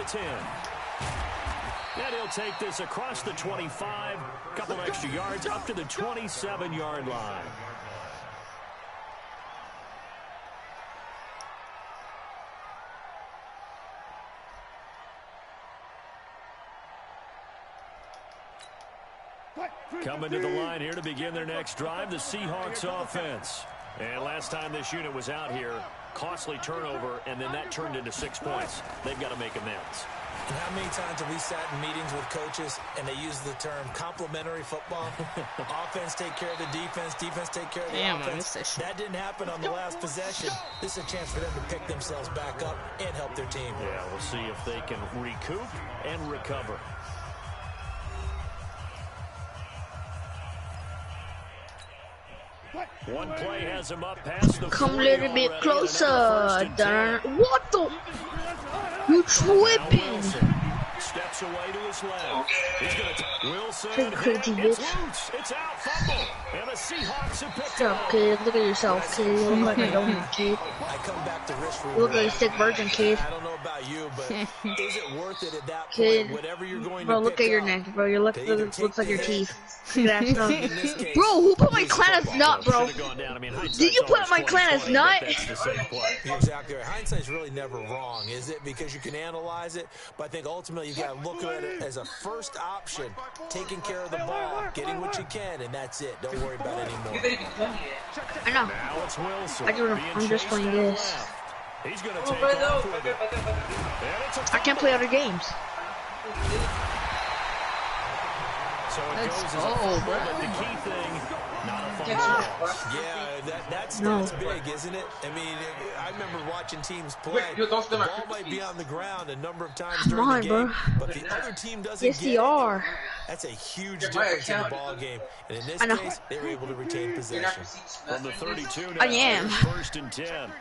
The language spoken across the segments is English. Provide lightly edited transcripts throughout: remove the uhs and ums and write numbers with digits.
the 10. And he'll take this across the 25, couple extra yards up to the 27-yard line. Coming to the line here to begin their next drive, the Seahawks offense. And last time this unit was out here, costly turnover, and then that turned into 6 points. They've got to make amends. And how many times have we sat in meetings with coaches and they use the term complementary football? Offense take care of the defense, defense take care of the offense. That didn't happen on the last possession. This is a chance for them to pick themselves back up and help their team. Yeah, we'll see if they can recoup and recover. One play has him up past the Come a little bit closer. What the? You tripping? Steps away to his left. He's going to Wilson. It's out, fumble. And the Seahawks have picked it up. Kid, look at yourself, kid. You look like a donut, kid. You look like a sick virgin, kid. I don't know about you, but is it worth it at that kid, point? Whatever you're going bro, to look at your neck, bro. Your lip looks like your teeth. Bro, who put my clan as nut, bro? Did you put my clan as nut? Exactly. Hindsight's really never wrong, is it? Because you can analyze it, but I think ultimately you got to look at it as a first option, taking care of the ball, getting what you can, and that's it. Don't worry about it anymore. I know. I'm just playing this. He's going to take off with it. I can't play other games. So it goes as a but the key thing, not a fumble. Yeah, that's big, isn't it? I mean, I remember watching teams play. The ball might be on the ground a number of times during the game, but the other team doesn't get it. That's a huge difference in the ball game. And in this case, they were able to retain possession. From the 32 now, I am. First and 10.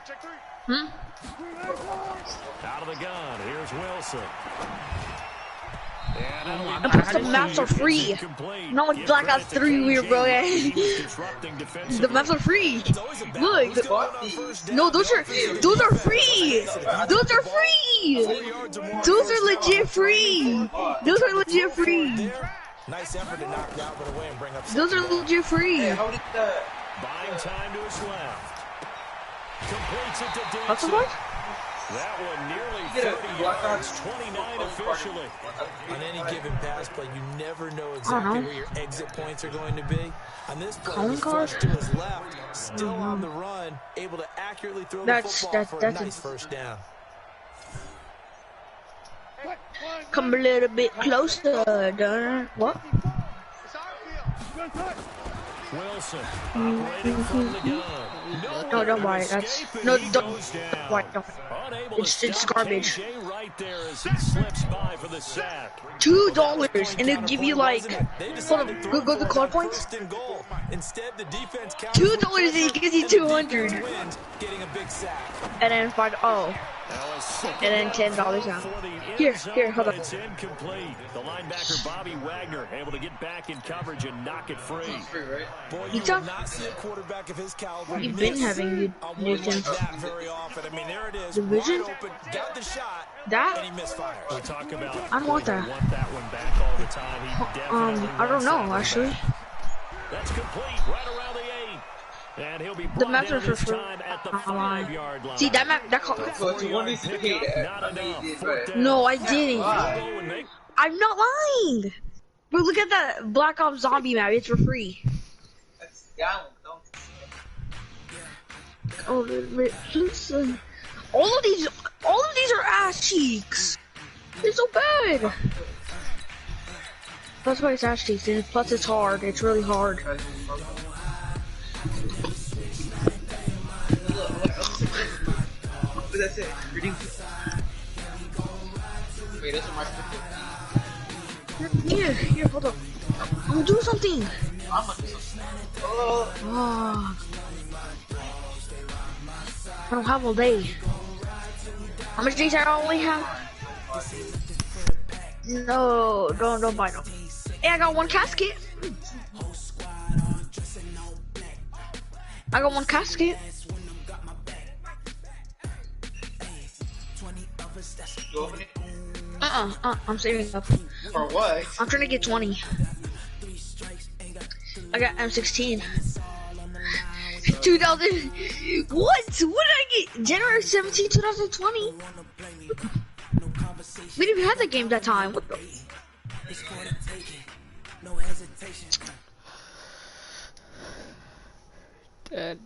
Out of the gun, here's Wilson. The maps are free. Not like Black Ops 3 weird, bro. The maps are free. Look. No, those are free. Those are free. Those are legit free. Those are legit free. Nice effort to knock that one away and bring up. Those are legit free. Buying time to his left. Completes it to Dixon. That one nearly 30 yards, 29 officially. On any given pass play, you never know exactly where your exit points are going to be. On this play, he's flushed to his left, still on the run, able to accurately throw the football for a nice first down. Come a little bit closer, Dunner. What? Wilson operating from the gun. No, don't worry. Don't worry. It's garbage. Right there as he slips by for the sack. $2, and they'll give you like. Hold on, go to card points. Instead, the defense $2 and it gives you 200. And then and then $10 out. Here, hold on. It's incomplete. The linebacker Bobby Wagner able to get back in coverage and knock it free. Boy, you will not see a quarterback of his caliber. You've been having new things. That very often. I mean, there it is. Division? Open, got the shot, that? and he misfires. We talk about I don't want that. Want that one back all the time. He definitely I don't know actually. That's complete right around the 8. And he'll be the map is for time at the 5-yard line. See that map? No, I didn't. I'm not lying. But look at that Black Ops Zombie map. It's for free. Oh, listen. All of these are ass cheeks. They're so bad. That's why it's ass cheeks. And plus, it's hard. It's really hard. That's it. Reading. Wait, that's my Here, hold up. I'm gonna do something. I'm gonna do something. Oh. I don't have all day. How much days I only have? No, don't buy no. Hey, I got one casket. I got one casket. I'm saving up. For what? I'm trying to get 20. I got M16. 2000. What? What did I get? January 17, 2020. We didn't even have the game that time. What the? Dad.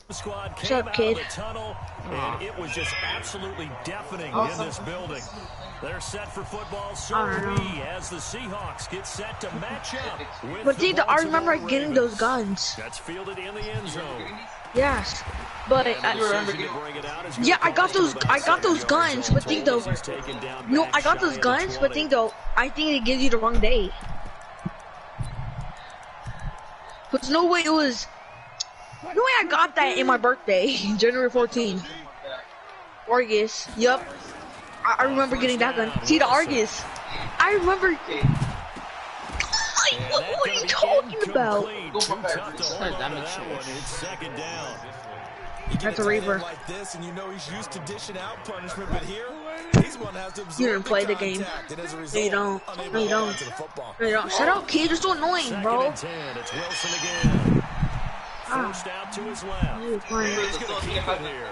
The squad What's came up, out kid? of the tunnel, and it was just absolutely deafening in this building. They're set for football, so are we, as the Seahawks get set to match up with But the dude, I remember Baltimore getting those Ravens. guns. That's fielded in the end zone. Yes, but yeah, I got those. I got those guns. But think though, no, I got those guns. But think though, I think it gives you the wrong day. But there's no way it was. No way I got that in my birthday, January 14th. Argus. Yup. I remember getting that gun. See the Argus. I remember. Like, what are you talking about? That's a Reaper. Like this, and you know he's used to dishing out punishment, but here he's one has to absorb You didn't play the game. No, you don't. No, you don't. No, you don't. Shut up, kid. You're so annoying, bro. It's Wilson again. First out to his left. You're playing. He's gonna keep it here.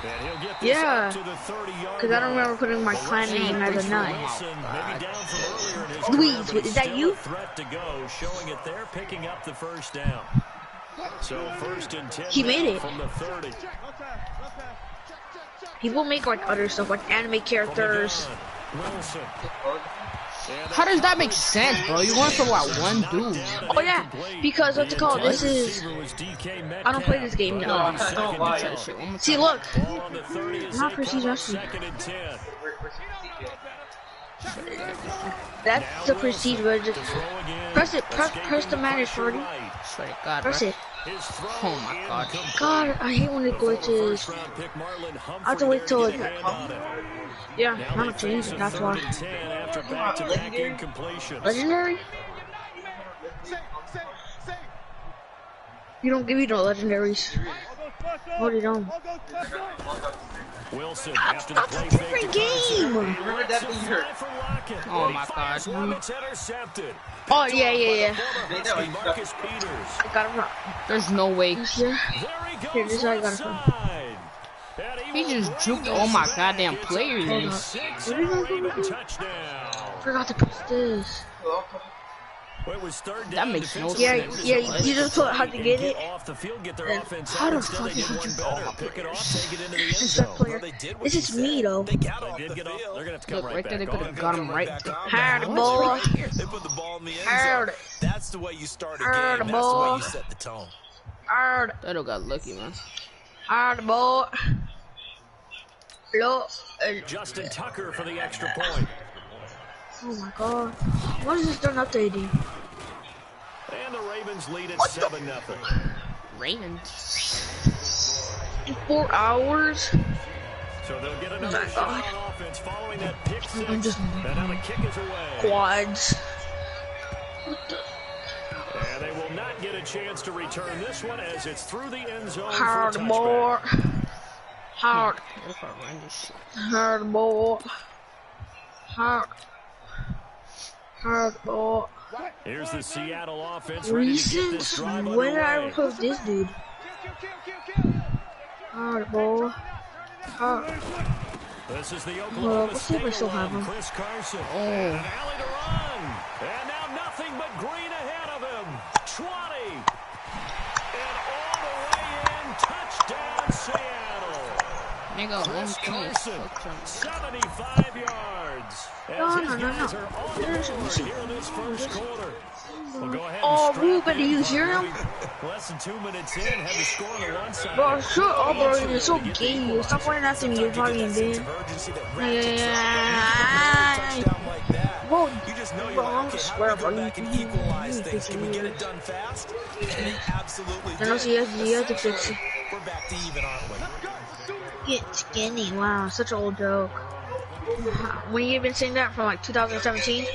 And he'll get this Yeah, up to the 30-yard because I don't remember putting my clan name as a nut. maybe down from earlier in his Louise, career, but is that still you? a threat to go, showing it there, picking up the first down. So first and 10 He made it. from the 30. People make like other stuff, like anime characters. Wilson. How does that make sense, bro? You want for what, one dude? Oh yeah, because what's it called? This is. I don't play this game now. See, look. Not Prestige Wrestling. That's the Prestige, but just press it. Press the manage already. Swear to God, Press bro. it. Oh my God. God, I hate when it glitches. I have to wait till it. Yeah, I'm not changing. That's why. Legendary? You don't give me no legendaries. What do you don't? Wilson That's after not the a play different fake. game. Remember that being hurt. Oh my God. It's intercepted. Oh yeah. Marcus Peters. I got him. There's no way. Here. There he Here, goes this is how I got it from. outside. And He will just bring juked this all my in. goddamn It's players. a Hold up. 6-yard touchdown. Forgot to press this. Well, it was third That down. makes no Defensive sense. Yeah, you just told how to get it. off the field, get their And offense how out. the Instead, fuck they is did it one just better. Pick it off, take it into the end This is that zone. player. This is me though. They got They off did the get off. field. They're gonna have to come Look, right right there, they back could on. have got him right there. Hard ball. They put the ball in the end Hard. zone. That's the way you start a Hard game. That's the way ball. you set the tone. Hard. That dude got lucky, man. Hard ball. Low. Justin Tucker for the extra point. Oh my God. What is this done updating? And the Ravens lead at What the- 7-0. Ravens. In 4 hours? So they'll get another my shot God. on offense following that pick six. I'm just- And now the kick is away. Quads. And they will not get a chance to return this one as it's through the end zone for a Hard touchback. ball. Hard. Look how horrendous shit. Hard ball. Hard. Hard ball. Here's the Seattle offense ready to get this Recent? drive When did I underway. recruit this dude? Hard ball. Hard. This is the Well, Oklahoma let's see if I State still have alum, him. Chris Carson. Oh. And an alley to run. And now nothing but green ahead of him. 20. And all the way in. Touchdown, Seattle. Nigga, Chris one Carson, 75 yards. As his guys are on the board here in this first quarter. We'll go ahead Oh, and strap Ruben, it in. you hear him? Less than 2 minutes in, had the score on the one side. Bro, shut up, bro. You're so gay. Stop pointing after me. You're fucking gay. Bro, You just know bro, you're I'm like, just okay, swear, how do bro. we go back and equalize things? Can we get it I done fast? And they absolutely know, did. so you have to fix it. We're back to even, aren't we? Get skinny. Wow, such an old joke. When you been saying that from like 2017?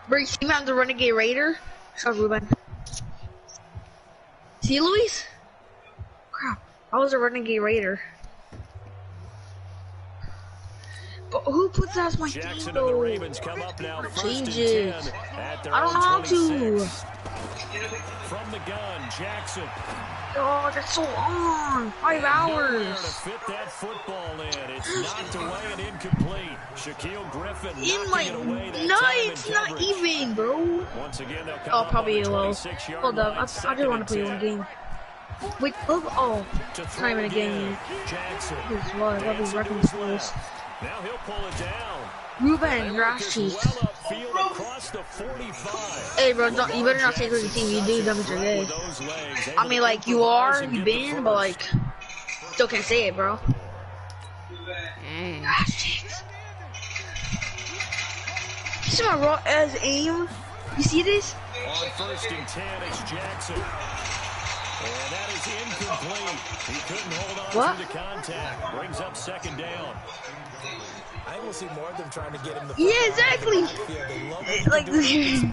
Bro, you see me on the Renegade Raider? Shut up, Ruben. See, Luis? Crap, I was a Renegade Raider. But who puts that as my team, Jackson though? and the Ravens come up now, first and 10 at their I don't know how to. 26. From the gun, Jackson. Oh, that's so long. 5 hours. To fit that football in. It's knocked away and incomplete. Shaquille Griffin In my it's not even, bro. Once again, they'll come Oh, up probably on it the will. 26-yard Hold up, line, I just second want to and play one 10. game. Wait, oh, it's not even a game yet. Jackson. This is what I'll be repping this list. Now he'll pull it down. Ruben, your ass cheeks. Hey, bro, you better not say it was a team. You do, dumb as you're gay. I mean, like, you are, you've been, but, like, still can't say it, bro. Ass cheeks. You see my raw ass aim? You see this? On first and 10, it's Jackson. And that is incomplete. He couldn't hold on through the contact. Brings up second down. I will see more of them trying to get him the yeah, exactly. Like this.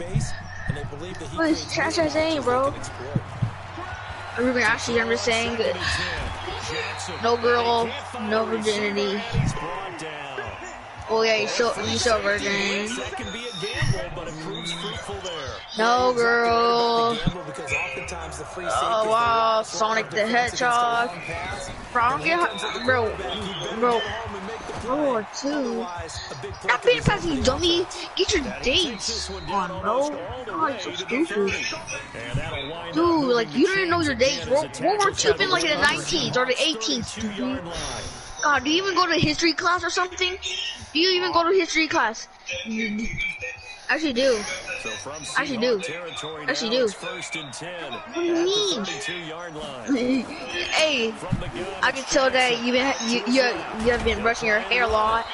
What is trash ass aim, bro? Ruben, actually, I'm just saying that no girl, no virginity. Oh yeah, he's so virgin. No girl. Oh wow, Sonic the Hedgehog. Bro, I don't get bro. Oh, two. Not being past you, dummy. Get your dates on, bro. God, you're so stupid. Dude, like, you don't even know your dates. World War II been like in the 19th or the 18th, stupid. God, do you even go to history class or something? Do you even go to history class? Actually do. Actually do. Actually do. What do you mean? Hey, I can tell that you have been brushing your hair a lot.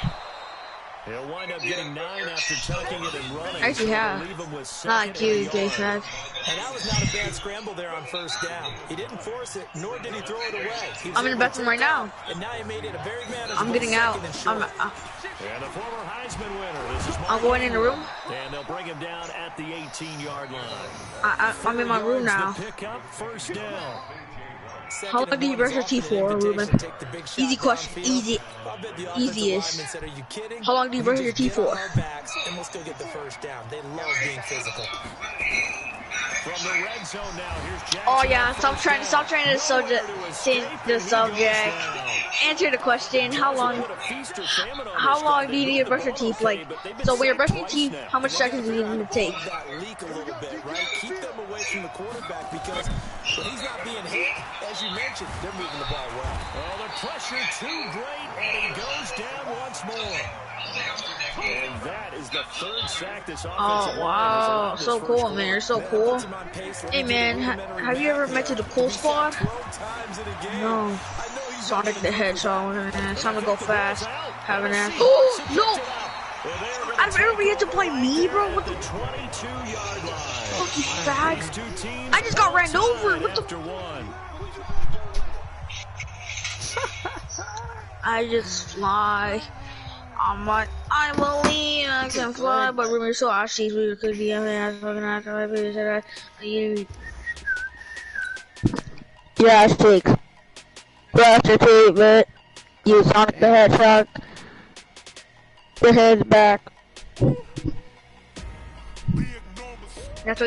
He'll wind up getting 9 after tucking it and running. Actually, yeah. Not cute, gay fag. And that was not a bad scramble there on first down. He didn't force it, nor did he throw it away. I'm in the bathroom right now. And now he made it a very manageable. I'm getting out. And the former Heisman winner. This is I'm going in the room. And they'll bring him down at the 18-yard line. I'm in my room now. Pick up first down. How long do you brush your teeth for, Ruben? Easy question. Easiest. How long do you brush your teeth for? And we'll still get the first down. They love being physical. From the red zone now, here's Jackson. Oh yeah, stop trying to subject. Answer the question. How long do you need to brush your teeth? Like, so when you're brushing your teeth, how much seconds do you need to take? Leak a little bit, right? Keep them away from the quarterback because when he's not being hit, as you mentioned, they're moving the ball well. Oh, the pressure too great, and he goes down once more. And that is the third sack this offensive line. Oh wow, so cool, man. You're so cool. Hey man, have you ever met to the Cool Squad? No. Sonic the Hedgehog, man. It's time to go fast. Have an ass. Oh no! Out of everybody had to play me, bro. What the? 22-yard line. Fucking fag. I just got ran over. What the? I just fly. I believe I can fly, but remember, so actually, we could be. Yeah, stick. Brush your teeth, but you Sonic the Hedgehog. Your head's back. That's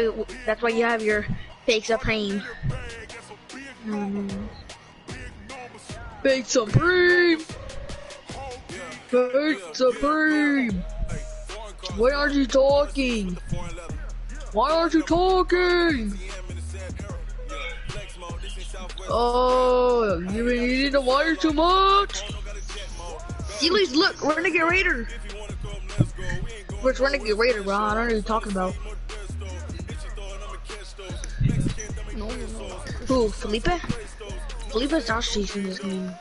why you have your fake supreme. Fake supreme. Fake supreme. Why aren't you talking? Why aren't you talking? Oh, you've been eating the wire too much? Elise, look, Renegade Raider. Where's Renegade Raider, bro? I don't know what you're talking about. Who, Felipe? Felipe's not chasing this game.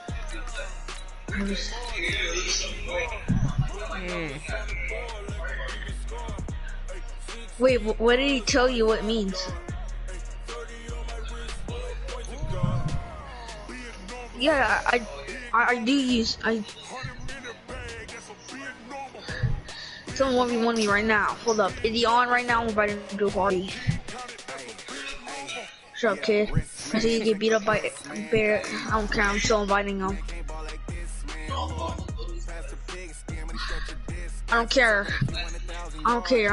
Wait, what did he tell you what it means? Yeah, I do use someone 1v1 me right now. Hold up. Is he on right now? I'm inviting him to a party. Shut up, kid. I see you get beat up by Bear. I don't care. I'm still inviting him. I don't care.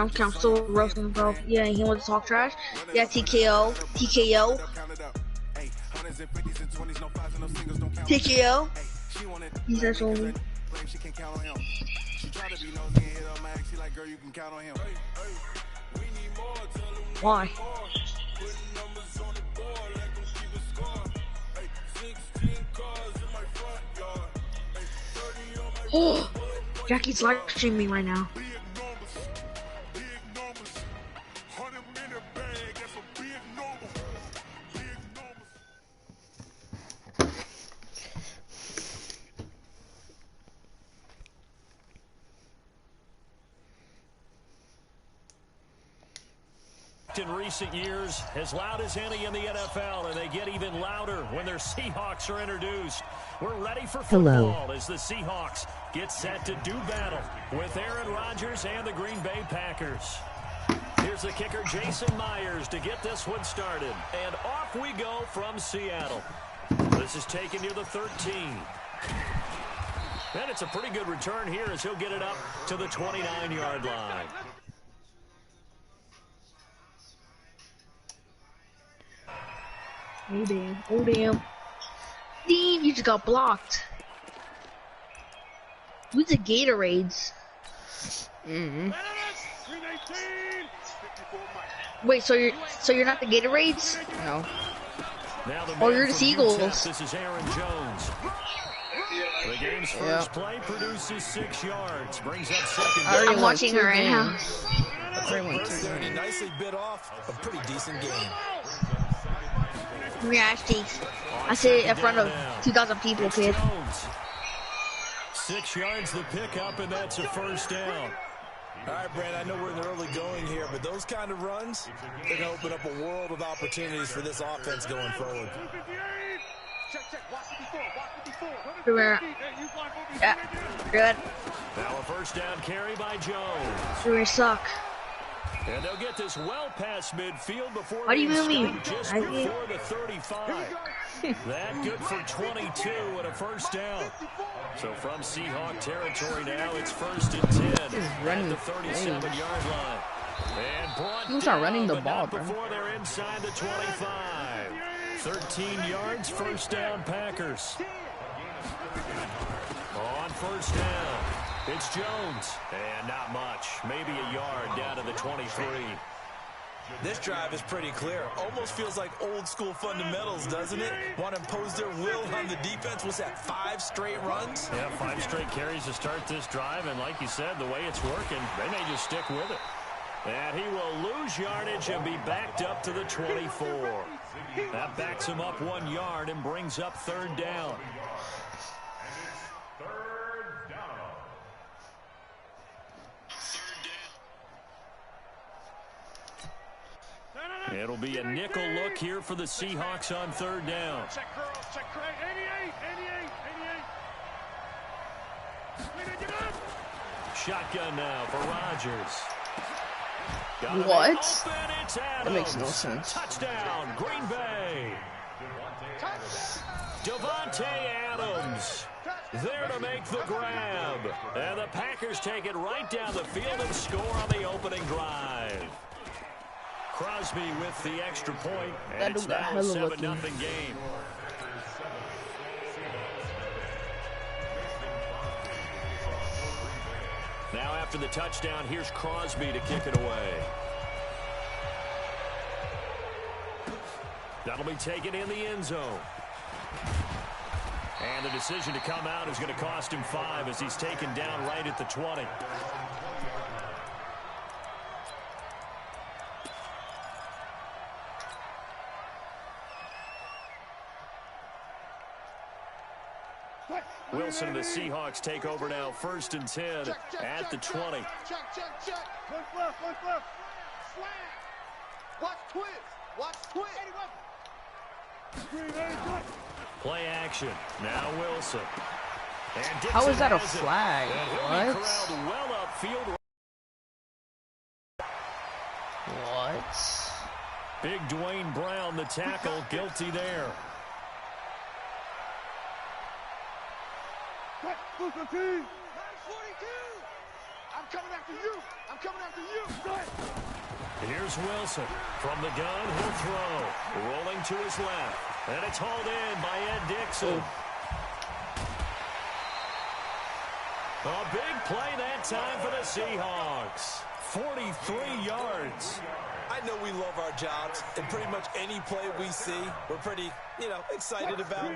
I'm still roasting him, bro. Yeah, he wants to talk trash. Yeah, TKO. He says only. Why? Oh, Jackie's live streaming right now. In recent years, as loud as any in the NFL, and they get even louder when their Seahawks are introduced. We're ready for football as the Seahawks get set to do battle with Aaron Rodgers and the Green Bay Packers. Here's the kicker, Jason Myers, to get this one started. And off we go from Seattle. This is taken near the 13. And it's a pretty good return here as he'll get it up to the 29-yard line. Oh damn. Oh damn. Dean, you just got blocked. Who's the Gatorades? Wait, so you're not the Gatorades? No. Oh, you're the Seagulls. This is Aaron Jones. The game's first play produces 6 yards. Brings up second. I'm watching her right now. He nicely bit off a pretty decent game. Yeah, I sit in front of 2,000 people, kid. 6 yards the pickup, and that's a first down. All right, Brad, I know we're in the early going here, but those kind of runs, they're going to open up a world of opportunities for this offense going forward. Yeah, good. Now a first down carry by Jones. We suck. And they'll get this well past midfield before What do you mean? just before the 35. That good for 22 and a first down. So from Seahawk territory now, it's first and 10 at the 37-yard line. And brought Who's not running the ball, bro? before they're inside the 25. 13 yards, first down Packers. On first down, it's Jones. And not much, maybe a yard down to the 23. This drive is pretty clear. Almost feels like old school fundamentals, doesn't it? Want to impose their will on the defense. What's that, 5 straight runs? Yeah, 5 straight carries to start this drive. And like you said, the way it's working, they may just stick with it. And he will lose yardage and be backed up to the 24. That backs him up 1 yard and brings up third down. It'll be a nickel look here for the Seahawks on third down. Shotgun now for Rodgers. What? That makes no sense. Touchdown, Green Bay. Devontae Adams there to make the grab. And the Packers take it right down the field and score on the opening drive. Crosby with the extra point, and it's now a 7-0 game. Now after the touchdown, here's Crosby to kick it away. That'll be taken in the end zone. And the decision to come out is going to cost him 5 as he's taken down right at the 20. Wilson and the Seahawks take over now, first and 10 at the 20. Play action. Now Wilson. And how is that a flag? What? Well upfield. yards. Big Dwayne Brown, the tackle, guilty there. I'm coming after you. I'm coming after you. Here's Wilson. From the gun, he'll throw. Rolling to his left. And it's hauled in by Ed Dixon. A big play that time for the Seahawks. 43 yards. I know we love our jobs, and pretty much any play we see, we're pretty, excited about.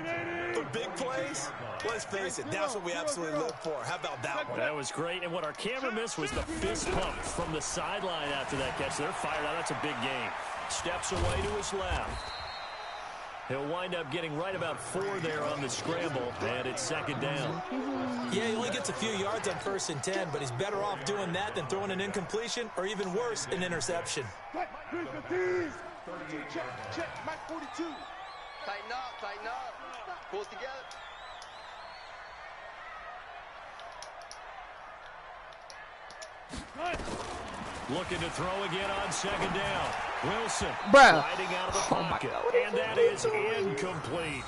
But big plays, let's face it, that's what we absolutely live for. How about that one? That was great, and what our camera missed was the fist pump from the sideline after that catch. They're fired out. That's a big game. Steps away to his left. He'll wind up getting right about 4 there on the scramble, and it's second down. Yeah, he only gets a few yards on 1st and 10, but he's better off doing that than throwing an incompletion or even worse, an interception. Check, Mike 42. Tighten up. Pull it together. Looking to throw again on second down. Wilson sliding out of the pocket, and that is incomplete.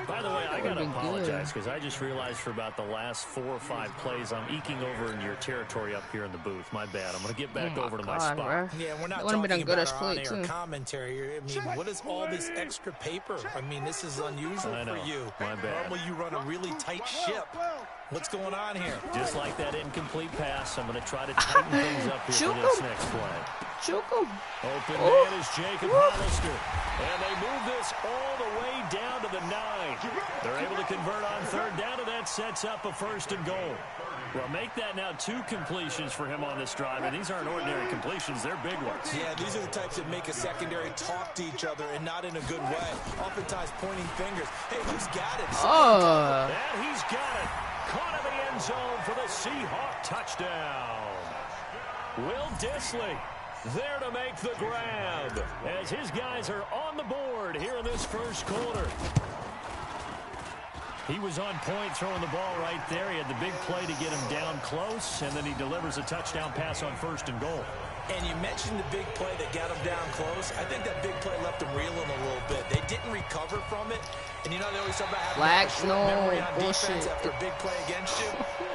By the way, I got to apologize because I just realized for about the last 4 or 5 plays, I'm eking over in your territory up here in the booth. My bad. I'm going to get back over to my spot. Bro. Yeah, we're not talking about our on-air commentary. I mean, what is all this extra paper? I mean, this is unusual for you. My bad. Normally you run a really tight ship. What's going on here? Just like that incomplete pass, I'm going to try to tighten things up here for this next play. Open man is Jacob Hollister. And they move this all the way down to the 9. They're able to convert on 3rd down, and that sets up a 1st and goal. Well, make that now 2 completions for him on this drive, and these aren't ordinary completions. They're big ones. Yeah, these are the types that make a secondary talk to each other and not in a good way. Oftentimes pointing fingers. Hey, who's got it? And he's got it. Caught in the end zone for the Seahawk touchdown. Will Dissly there to make the grab as his guys are on the board here in this first quarter. He was on point throwing the ball right there. He had the big play to get him down close, and then he delivers a touchdown pass on 1st and goal. And you mentioned the big play that got him down close. I think that big play left him reeling a little bit. They didn't recover from it. And they always talk about having memory on defense after a big play against you.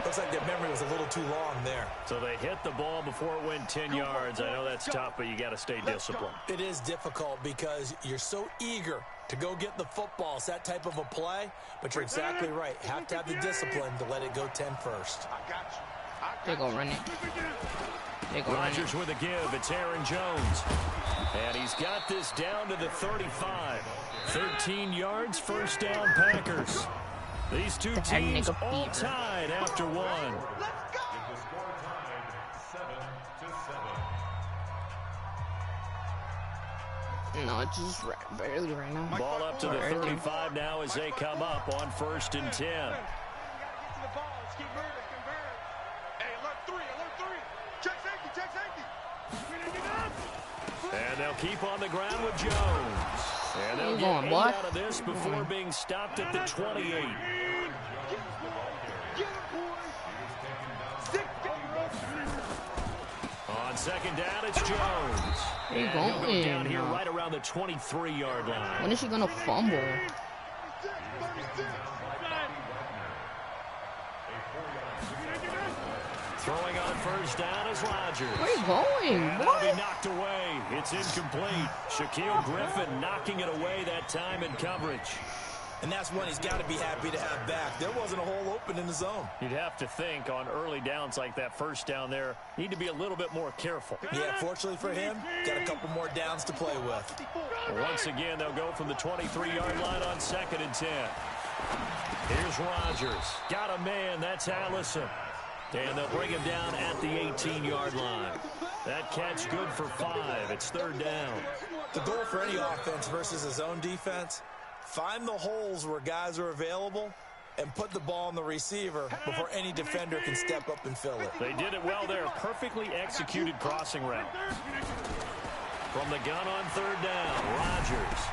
Looks like their memory was a little too long there. So they hit the ball before it went 10 yards. I know that's tough, but you got to stay disciplined. It is difficult because you're so eager to go get the football. It's that type of a play, but you're exactly right. You have to have the discipline to let it go 10 first. They're going to run it. Rodgers with a give. It's Aaron Jones. And he's got this down to the 35. 13 yards, 1st down Packers. These two teams all tied after 1. No, it's just barely right now. Ball up to the 35 now as they come up on 1st and 10. And they'll keep on the ground with Jones. And they'll get 8 out of this before being stopped at the 28. On 2nd down, it's Jones. He'll go down here right around the 23-yard line. When is he going to fumble? Throwing on 1st down is Rodgers. Where are you going? What? That'll be knocked away. It's incomplete. Shaquille Griffin knocking it away that time in coverage. And that's one he's got to be happy to have back. There wasn't a hole open in the zone. You'd have to think on early downs like that 1st down there, need to be a little bit more careful. Yeah, fortunately for him, got a couple more downs to play with. Once again, they'll go from the 23-yard line on 2nd and 10. Here's Rodgers. Got a man. That's Allison. And they'll bring him down at the 18-yard line. That catch good for 5. It's 3rd down. The goal for any offense versus his own defense, find the holes where guys are available and put the ball on the receiver before any defender can step up and fill it. They did it well there. Perfectly executed crossing route. From the gun on 3rd down, Rodgers.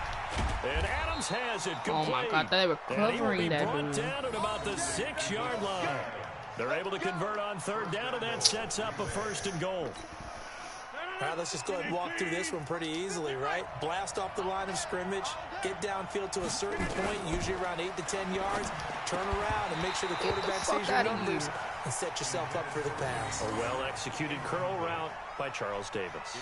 And Adams has it complete. Oh, my God. They were covering that brought down at about the 6-yard line. They're able to convert on 3rd down, and that sets up a 1st and goal. All right, let's just go ahead and walk through this one pretty easily, right? Blast off the line of scrimmage, get downfield to a certain point, usually around 8 to 10 yards, turn around and make sure the quarterback sees your numbers and set yourself up for the pass. A well-executed curl route by Charles Davis.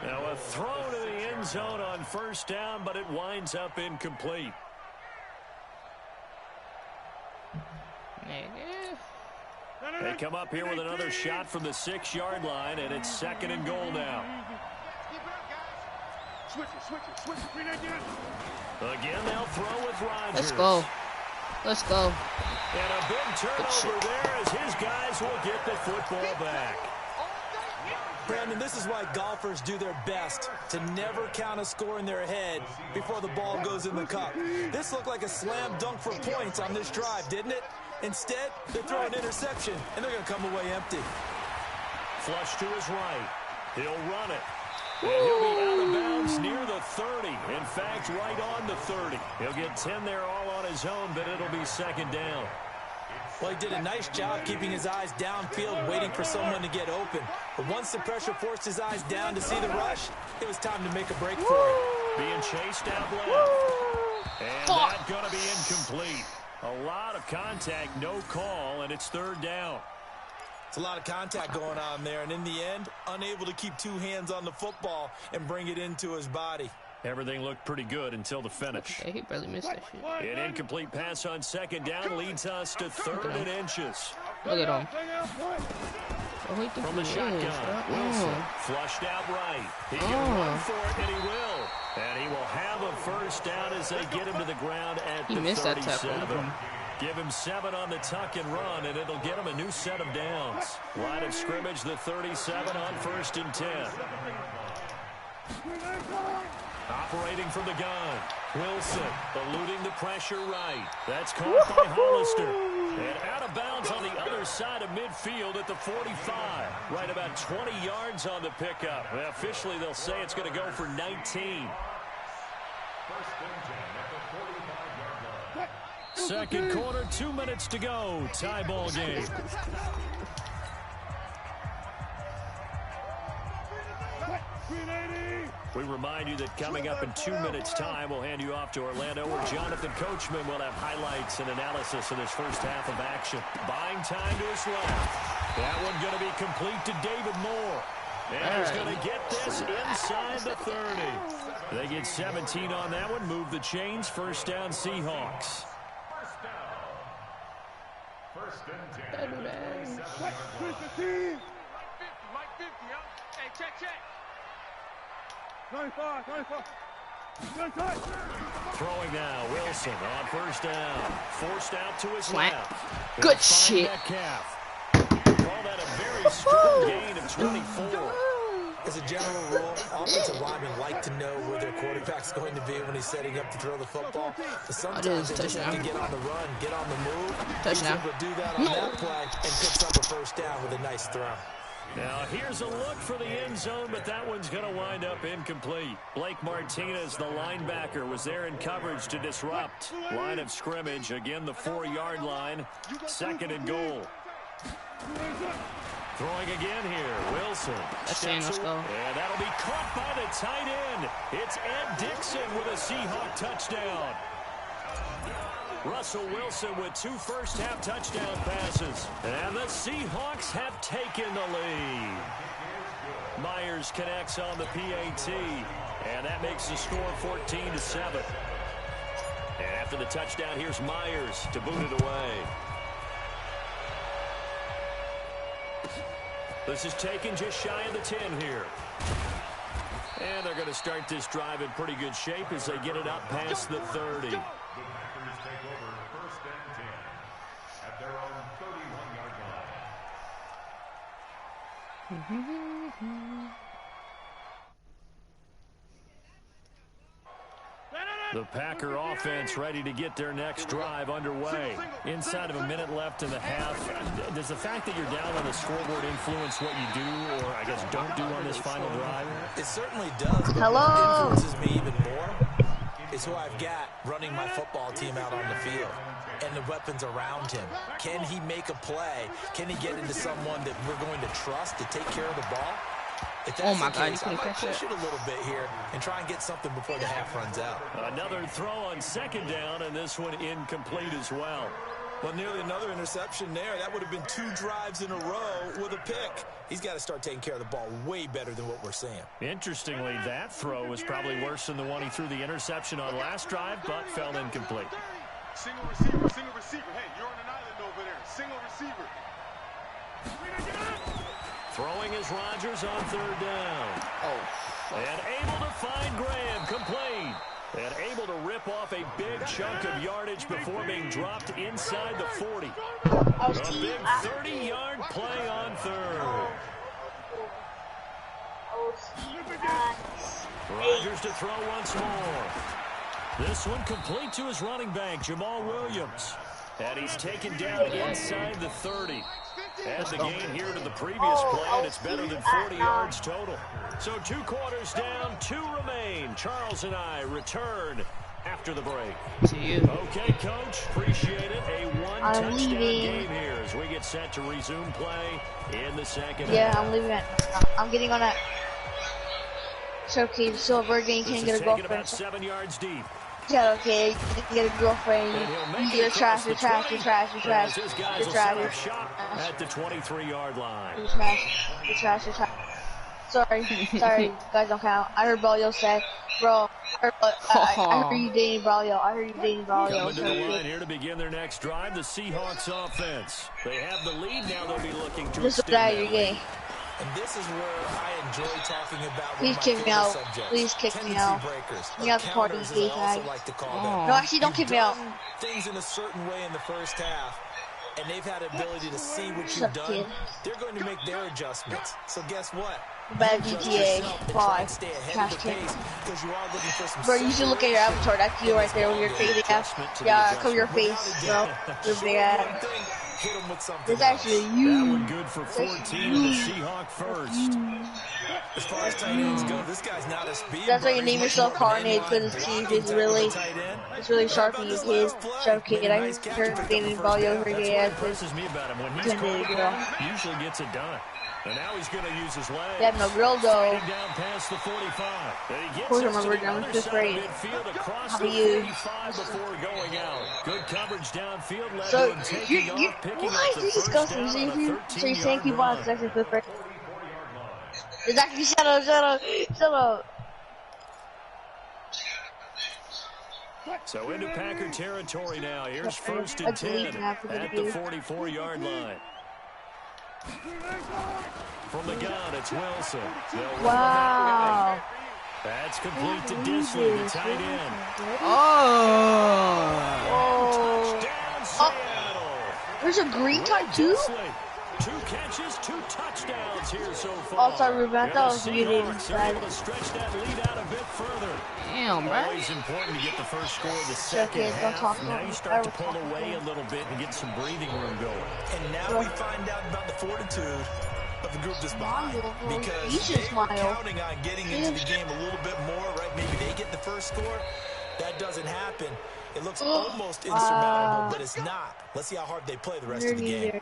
Now a throw to the end zone on first down, but it winds up incomplete. They come up here with another shot from the 6-yard line, and it's 2nd and goal now. Again, they'll throw with Rodgers. Let's go. Let's go. And a big turnover there as his guys will get the football back. Brandon, this is why golfers do their best to never count a score in their head before the ball goes in the cup. This looked like a slam dunk for points on this drive, didn't it? Instead, they're throwing interception, and they're going to come away empty. Flush to his right. He'll run it. And he'll be out of bounds near the 30. In fact, right on the 30. He'll get 10 there all on his own, but it'll be 2nd down. Well, he did a nice job keeping his eyes downfield, waiting for someone to get open. But once the pressure forced his eyes down to see the rush, it was time to make a break for it. Being chased out left. And that's going to be incomplete. A lot of contact, no call, and it's 3rd down. It's a lot of contact going on there, and in the end, unable to keep 2 hands on the football and bring it into his body. Everything looked pretty good until the finish. He barely missed that shit. An incomplete pass on 2nd down leads us to 3rd and inches. Look at him. From the shotgun, Wilson flushed out right. He can run for it, and he will. And he will have a first down as they get him to the ground at the 37. Give him 7 on the tuck and run, and it'll get him a new set of downs. Line of scrimmage, the 37 on 1st and 10. Operating from the gun. Wilson eluding the pressure right. That's caught by Hollister. And out of bounds on the other side of midfield at the 45. Right about 20 yards on the pickup. Well, officially, they'll say it's going to go for 19. 2nd quarter, 2 minutes to go. Tie ball game. We remind you that coming up in 2 minutes' time, we'll hand you off to Orlando, where Jonathan Coachman will have highlights and analysis of this first half of action. Buying time to his left. That one going to be complete to David Moore. And he's going to get this inside the 30. They get 17 on that one. Move the chains. First down, Seahawks. First and 10. Mike 50, hey, check. 95. Throwing now, Wilson on first down. Forced out to his left. Good shit. Call that a very strong gain of 24. As a general rule, offensive linemen like to know where their quarterback's going to be when he's setting up to throw the football. But sometimes they just have to get on the run, get on the move. He's able to do that on that play and picks up a first down with a nice throw. Now, here's a look for the end zone, but that one's going to wind up incomplete. Blake Martinez, the linebacker, was there in coverage to disrupt. Line of scrimmage, again the 4-yard line, 2nd and goal. Throwing again here, Wilson. Let's go. And that'll be caught by the tight end. It's Ed Dixon with a Seahawk touchdown. Russell Wilson with 2 first-half touchdown passes. And the Seahawks have taken the lead. Myers connects on the PAT. And that makes the score 14-7. And after the touchdown, here's Myers to boot it away. This is taken just shy of the 10 here. And they're going to start this drive in pretty good shape as they get it up past the 30. The Packers take over 1st and 10 at their own 31-yard line. The Packer offense ready to get their next drive underway. Inside of a minute left in the half. Does the fact that you're down on the scoreboard influence what you do, or I guess don't do on this final drive? It certainly does. But what influences me even more is who I've got running my football team out on the field and the weapons around him. Can he make a play? Can he get into someone that we're going to trust to take care of the ball? If Oh that's my the God, case, you I couldn't might catch push it a little bit here and try and get something before the half runs out. Another throw on second down, and this one incomplete as well. Well, nearly another interception there. That would have been 2 drives in a row with a pick. He's got to start taking care of the ball way better than what we're seeing. Interestingly, that throw was probably worse than the one he threw the interception on last drive, but fell incomplete. Single receiver, single receiver. Hey, you're on an island over there. Single receiver. Throwing is Rodgers on third down. Oh. And able to find Graham, complete. And able to rip off a big chunk of yardage before being dropped inside the 40. A big 30-yard play on third. Rodgers to throw once more. This one complete to his running back, Jamal Williams. And he's taken down inside the 30. Add the gain here to the previous play, and it's better than 40 yards total. So 2 quarters down, 2 remain. Charles and I return after the break. See you. Okay, Coach, appreciate it. A 1-touchdown game here as we get set to resume play in the second half. Yeah, I'm leaving it. I'm getting on that. So, okay, Silver game can't get a about girlfriend. 7 yards deep. Yeah, okay, you can get a girlfriend. You're trash, you're trash, you're trash, you're trash. His guys You're will trash, set you're up shop at the 23-yard line. You're trash, you're trash, you're trash. Sorry, guys don't count. I heard Braulio say, bro, I heard you dating Braulio. I heard you dating Braulio. Coming to the line here to begin their next drive, the Seahawks offense. They have the lead now. They'll be looking to This is extend that that you're gay. And this is where I enjoy talking about Please kick me out. Please kick me out. You have the party, gay guy. No, actually, don't kick me out. Things in a certain way in the first half, and they've had ability to see what you've done. Kid. They're going to make their adjustments. So guess what? Bad GTA 5 cash kid. Bro, you should look at your avatar. That's you right there with your crazy ass. Yeah, cover your face, bro. Your big ass. It's actually you. That one good for 14 with the Seahawk first. As far as tight ends go, this guy's not a speed. That's why you name yourself Carnage, because his teeth is really, it's really sharp for you kids. So kid, I heard Danny Braulio her gay ass. Impresses me about him when he's cold, usually gets it done. And now he's going to use his legs. They have no grill though. Down past the 45. Of course, I remember down in 5th grade. How about you? Before going out. Good coverage downfield. So, why is this disgusting? So you're saying people on sex in 5th grade? Exactly, shut up. So into Packer territory now. Here's 1st and 10 at the 44-yard line. From the gun, it's Wilson. Wow. That's complete to Disley, the tight end. Touchdown, Seattle. There's a green tag too? 2 catches, 2 touchdowns here so far. Oh, sorry, Ruben. I thought it was you didn't. Able to stretch that lead out a bit further. Damn, bro. Always important to get the first score of the second half. Now you start to pull away a little bit and get some breathing room going. And now we find out about the fortitude of the group that's behind, because they were counting on getting into the game a little bit more, right? Maybe they get the first score. That doesn't happen. It looks almost insurmountable, but it's not. Let's see how hard they play the rest of the game.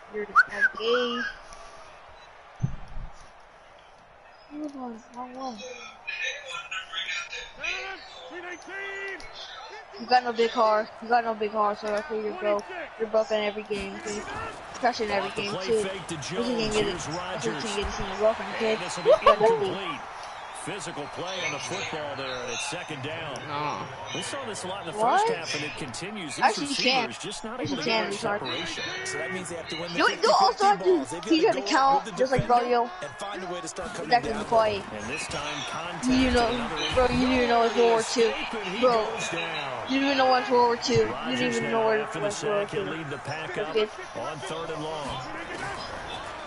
You got no big car. So that's where you go. You're broke in every game. Crushing every game too. You can get it. You can get a girlfriend, kid. Physical play on the football there, and it's 2nd down. No. We saw this a lot in the first half, and it continues. These Actually, you can. Just not able to get much separation. So that means they have to win the You also have to teach how to count, just like Braulio. and find a way to start coming Exactly down. the play. And this time, contact. You know, bro, you didn't even know it's World War II. Bro, you didn't even know what's World War II. You didn't even know where after the it's World sack, War he'll II. lead the pack up Okay. on 3rd and long.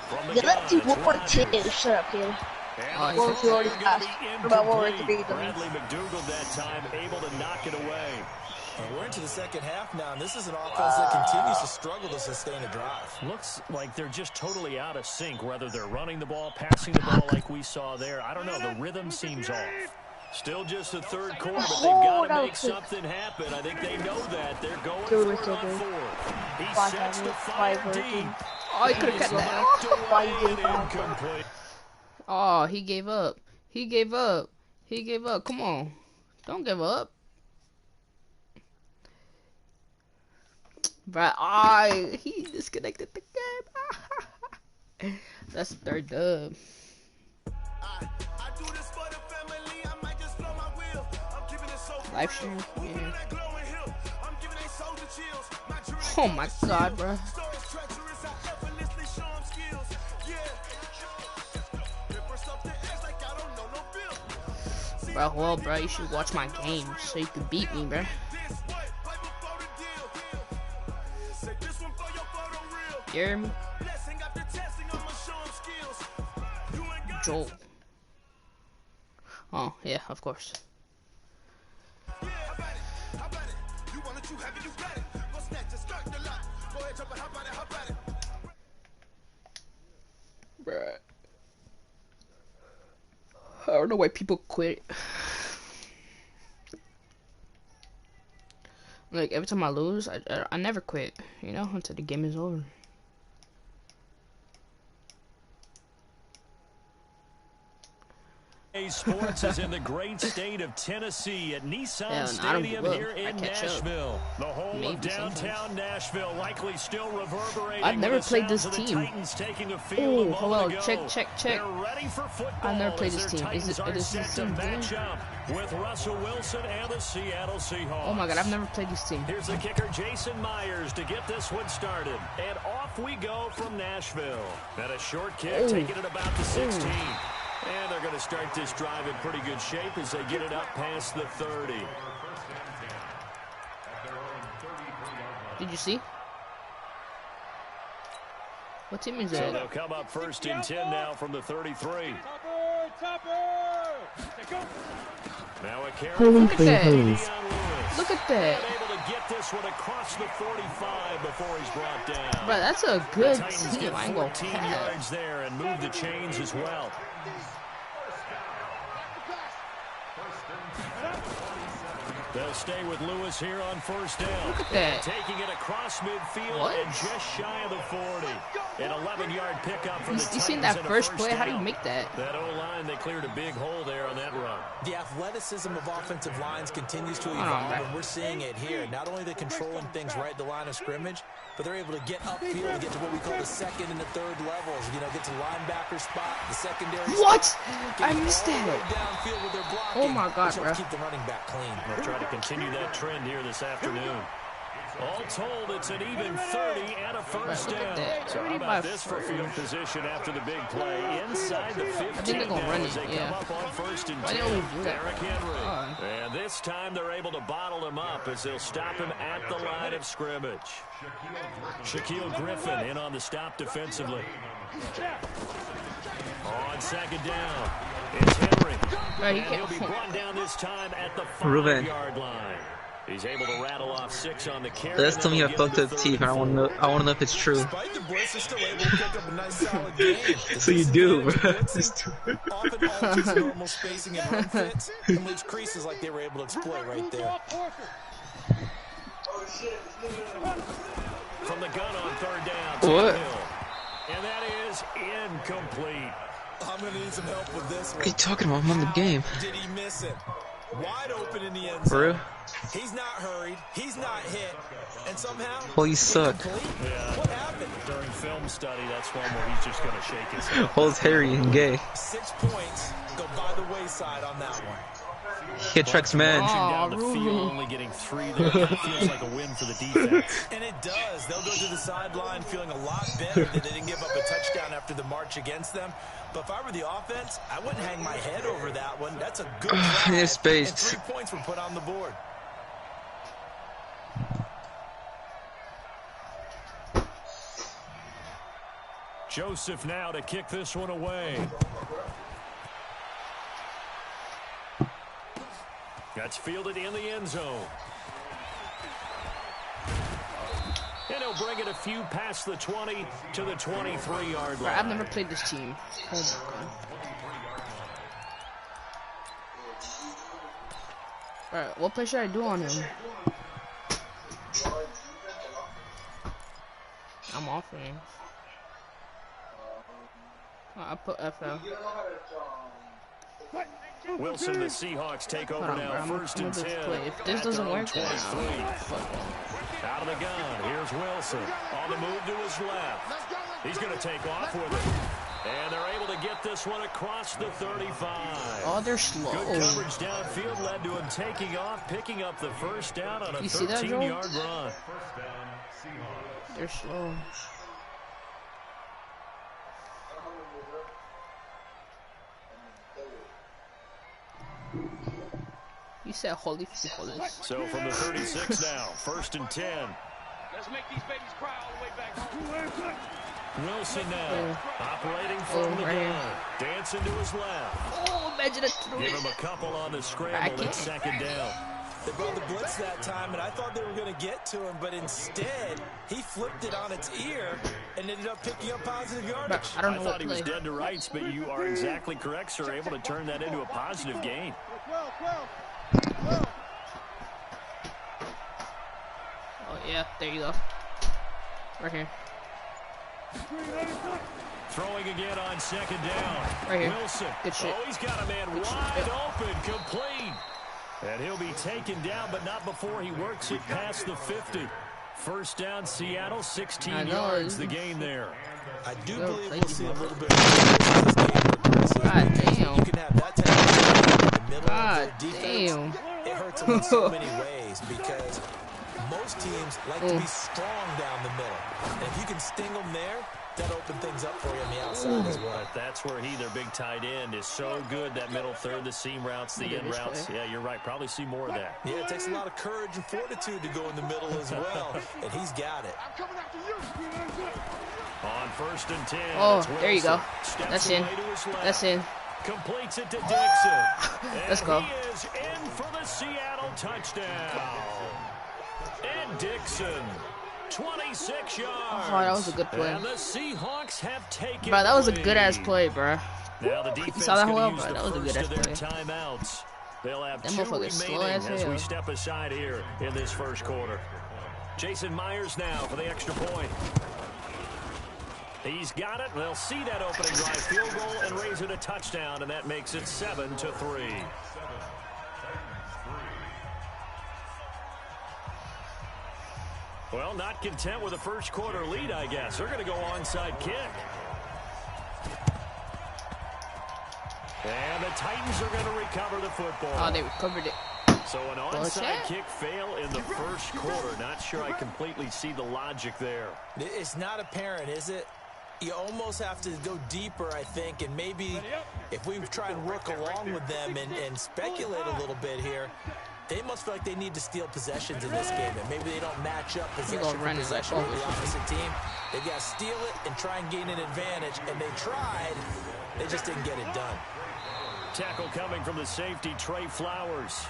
From the Yeah, gun, let's do it's World War Rodgers. II. Shut up, kid. And World War II already passed. What about World War III? Bradley McDougall that time able to knock it away. And we're into the second half now, and this is an offense that continues to struggle to sustain a drive. Looks like they're just totally out of sync, whether they're running the ball, passing the ball like we saw there. I don't know. The rhythm seems off. Still just the 3rd quarter, but they've got to make something happen. I think they know that. They're going for it on 4th. He sets the 5 deep. Oh, you could have cut that. Knocked away and incomplete. Oh, he gave up. He gave up. He gave up. Come on. Don't give up. But he disconnected the game. That's the third dub. Live stream? Yeah. Oh my god, bro. Bro, well, bro, you should watch my game so you can beat me, bro. You hear me? Joel. Oh, yeah, of course. Bruh. I don't know why people quit. Like, every time I lose, I never quit, you know, until the game is over. Sports is in the great state of Tennessee at Nissan Stadium here in Nashville. The home of downtown Nashville, likely still reverberating. I've never played this team. Oh, hello, check. They're ready for football. I've never played this team. Is this team match up with Russell Wilson and the Seattle Seahawks. Oh my god, I've never played this team. Here's the kicker, Jason Myers, to get this one started. And off we go from Nashville. And a short kick, taking it about the 16. And they're going to start this drive in pretty good shape as they get it up past the 30. Did you see? What team is that? So they'll come up first and 10 now from the 33. Now a carry. Look at that. Look at that. Able to get this one across the 45 before he's brought down. Bro, that's a good team. I ain't gonna 14 yards there and move the chains as well. They'll stay with Lewis here on first down. Look at that. Taking it across midfield and just shy of the 40. An 11-yard pickup from the Titans. You seen that first play? How do you make that? That O-line, they cleared a big hole there on that run. The athleticism of offensive lines continues to evolve, and we're seeing it here. Not only are they controlling things right at the line of scrimmage, but they're able to get upfield and get to what we call the second and the third levels. You know, get to linebacker spot, the secondary What? Spot, I missed that. Downfield with their blocking, oh my god, bro. Keep the running back clean. They'll try to continue that trend here this afternoon. All told, it's an even 30 and a first down. So how about this for field position after the big play? Inside the 15 I think they're gonna run it, they come up on first and 10. Derrick Henry. And this time they're able to bottle him up as they'll stop him at the line of scrimmage. Shaquille Griffin in on the stop defensively. On second down, it's Henry. And he'll be brought down this time at the 5-yard line. He's able to rattle off 6 on the carry. That's telling me I fucked up teeth. I want to know if it's true. So you do, bro. Often alters normal spacing and run fits and leaves creases like they were able to exploit right there. From the gun on third down. What? And that is incomplete. I'm going to need some help with this one. What are you talking about? I'm on the game. Did he miss it? Wide open in the end zone. For real? He's not hurried. He's not hit. And somehow... Well, you suck. Yeah. What happened? During film study, that's one where he's just going to shake his head. Hole's hairy and gay. 6 points go by the wayside on that one. He attracts men. Down the field, only getting 3 there. That feels like a win for the defense. And it does. They'll go to the sideline feeling a lot better that they didn't give up a touchdown after the march against them. But if I were the offense, I wouldn't hang my head over that one. That's a good drive. It's spaced. And 3 points were put on the board. Joseph now to kick this one away. That's fielded in the end zone. And he'll bring it a few past the 20 to the 23-yard line. I've never played this team. Oh my god. Alright, what play should I do on him? I'm offering. I put FL. Wilson, the Seahawks take over now. First and 10. If this doesn't work, then out of the gun. Here's Wilson on the move to his left. He's going to take off with it. And they're able to get this one across the 35. Oh, they're slow. Good coverage downfield led to him taking off, picking up the first down on a 13-yard run. They're slow. You said holy frijoles. So from the 36 now, first and 10. Let's make these babies cry all the way back home. Wilson now, operating from the gun, dancing to his left. Oh, imagine it. Give him a couple on the scramble and second down. They brought the blitz that time, and I thought they were going to get to him, but instead, he flipped it on its ear and ended up picking up positive yardage. I thought he was dead to rights, but you are exactly correct, sir. Able to turn that into a positive gain. Oh, yeah, there you go. Right here. Throwing again on second down. Right here. Wilson. Good shit. Oh, he's got a man wide open, complete. And he'll be taken down, but not before he works it past the 50. First down, Seattle, 16 yards, the gain there. I do believe we'll see a little bit of this game. God damn. You can have that type of in the middle God of their defense. damn. It hurts them in so many ways because most teams like to be strong down the middle. And if you can sting them there, that open things up for you on the outside as well. But that's where their big tight end, is so good. That middle third, the seam routes, the end routes. Yeah, you're right. Probably see more of that. Yeah, it takes a lot of courage and fortitude to go in the middle as well. And he's got it. On first and 10. Oh, there you go. Steps That's in. That's in. Completes it to Dixon. Let's go. He is in for the Seattle touchdown. And Dixon. 26 yards. Oh, that was a good play. And the Seahawks have taken Bro, that was a good-ass play, bro. Now the defense You saw that gonna well, use bro? the That was a first good-ass of their play. timeouts. They'll have That two motherfucker's slow remaining as as hell. we step aside here in this first quarter. Jason Myers now for the extra point. He's got it. They'll see that opening drive field goal and raise it a touchdown, and that makes it 7-3. Well, not content with a first quarter lead, I guess. They're going to go onside kick. And the Titans are going to recover the football. Oh, they recovered it. So an onside kick fail in the first quarter. Not sure I completely see the logic there. It's not apparent, is it? You almost have to go deeper, I think, and maybe if we try and work along with them and speculate a little bit here, they must feel like they need to steal possessions in this game, and maybe they don't match up possession for possession with the opposite team. They've got to steal it and try and gain an advantage, and they tried. They just didn't get it done. Tackle coming from the safety, Trey Flowers.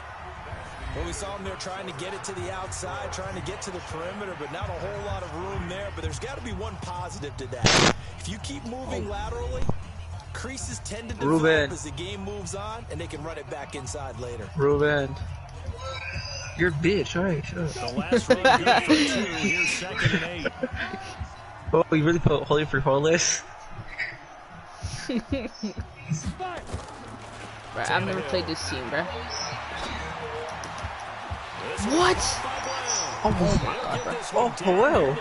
Well, we saw them there trying to get it to the outside, trying to get to the perimeter, but not a whole lot of room there. But there's got to be one positive to that. If you keep moving laterally, creases tend to develop as the game moves on, and they can run it back inside later. Ruben. You're a bitch, alright, shut up. The last run good for 2. Here's 2nd and 8. Oh, you really put holy frijoles? Bro, I've never played this team, bro. What? Oh my god, bro. Oh, hello.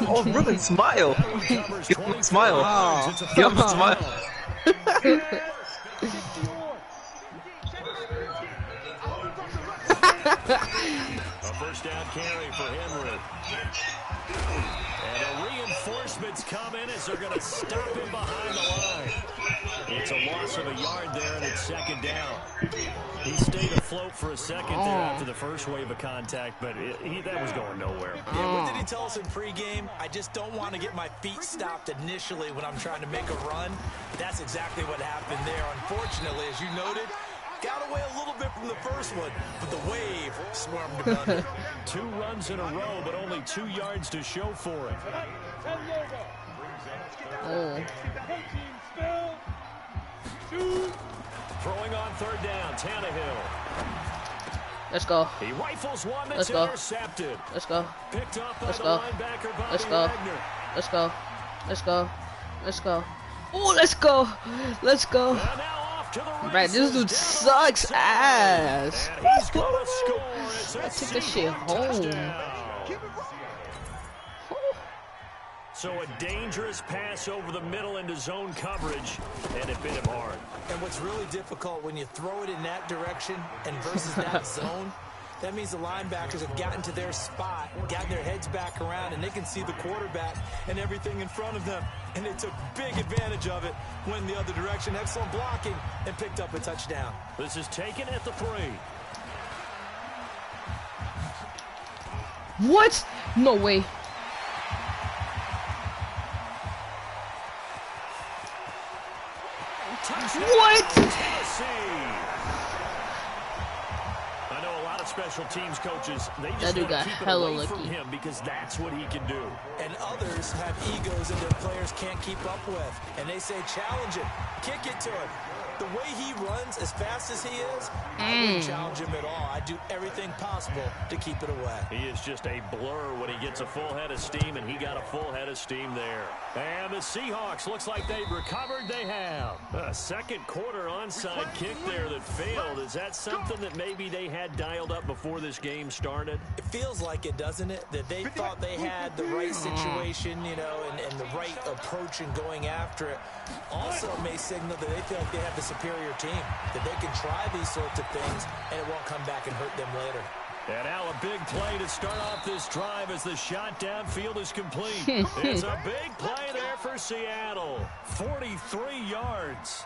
Oh, Ruben, smile. Give him a smile. Oh. Give him a smile. A first down carry for Henry. And the reinforcements come in as they're going to stop him behind the line. It's a loss of a yard there, and it's 2nd down. He stayed afloat for a second there after the first wave of contact, but that was going nowhere. Yeah, what did he tell us in pregame? I just don't want to get my feet stopped initially when I'm trying to make a run. That's exactly what happened there. Unfortunately, as you noted, got away a little bit from the first one, but the wave swarmed him under. 2 runs in a row, but only 2 yards to show for it. Throwing on 3rd down, Tannehill. Let's go. He rifles one that's Let's go. intercepted. Let's go. Picked up by Let's the go. linebacker, Bobby Let's go. Wagner. Let's go. Let's go. Let's go. Oh, let's go. Let's go. Right, this dude sucks ass. And he's gonna score. I took this shit home. So a dangerous pass over the middle into zone coverage, and it bit him hard. And what's really difficult when you throw it in that direction and versus that zone, that means the linebackers have gotten to their spot, gotten their heads back around, and they can see the quarterback and everything in front of them. And they took big advantage of it, went the other direction, excellent blocking, and picked up a touchdown. This is taken at the 3. What? No way. What? I know a lot of special teams coaches, they just That dude got keep it hella away lucky from him because that's what he can do. And others have egos that their players can't keep up with. And they say, challenge it, kick it to him. The way he runs, as fast as he is, I wouldn't challenge him at all. I'd do everything possible to keep it away. He is just a blur when he gets a full head of steam, and he got a full head of steam there. And the Seahawks, looks like they've recovered. They have. A second quarter onside kick there that failed. Is that something that maybe they had dialed up before this game started? It feels like it, doesn't it? That they thought they had the right situation, you know, and the right approach in going after it. Also may signal that they feel like they have the superior team, that they can try these sorts of things, and it won't come back and hurt them later. And now a big play to start off this drive as the shot downfield is complete. It's a big play there for Seattle. 43 yards.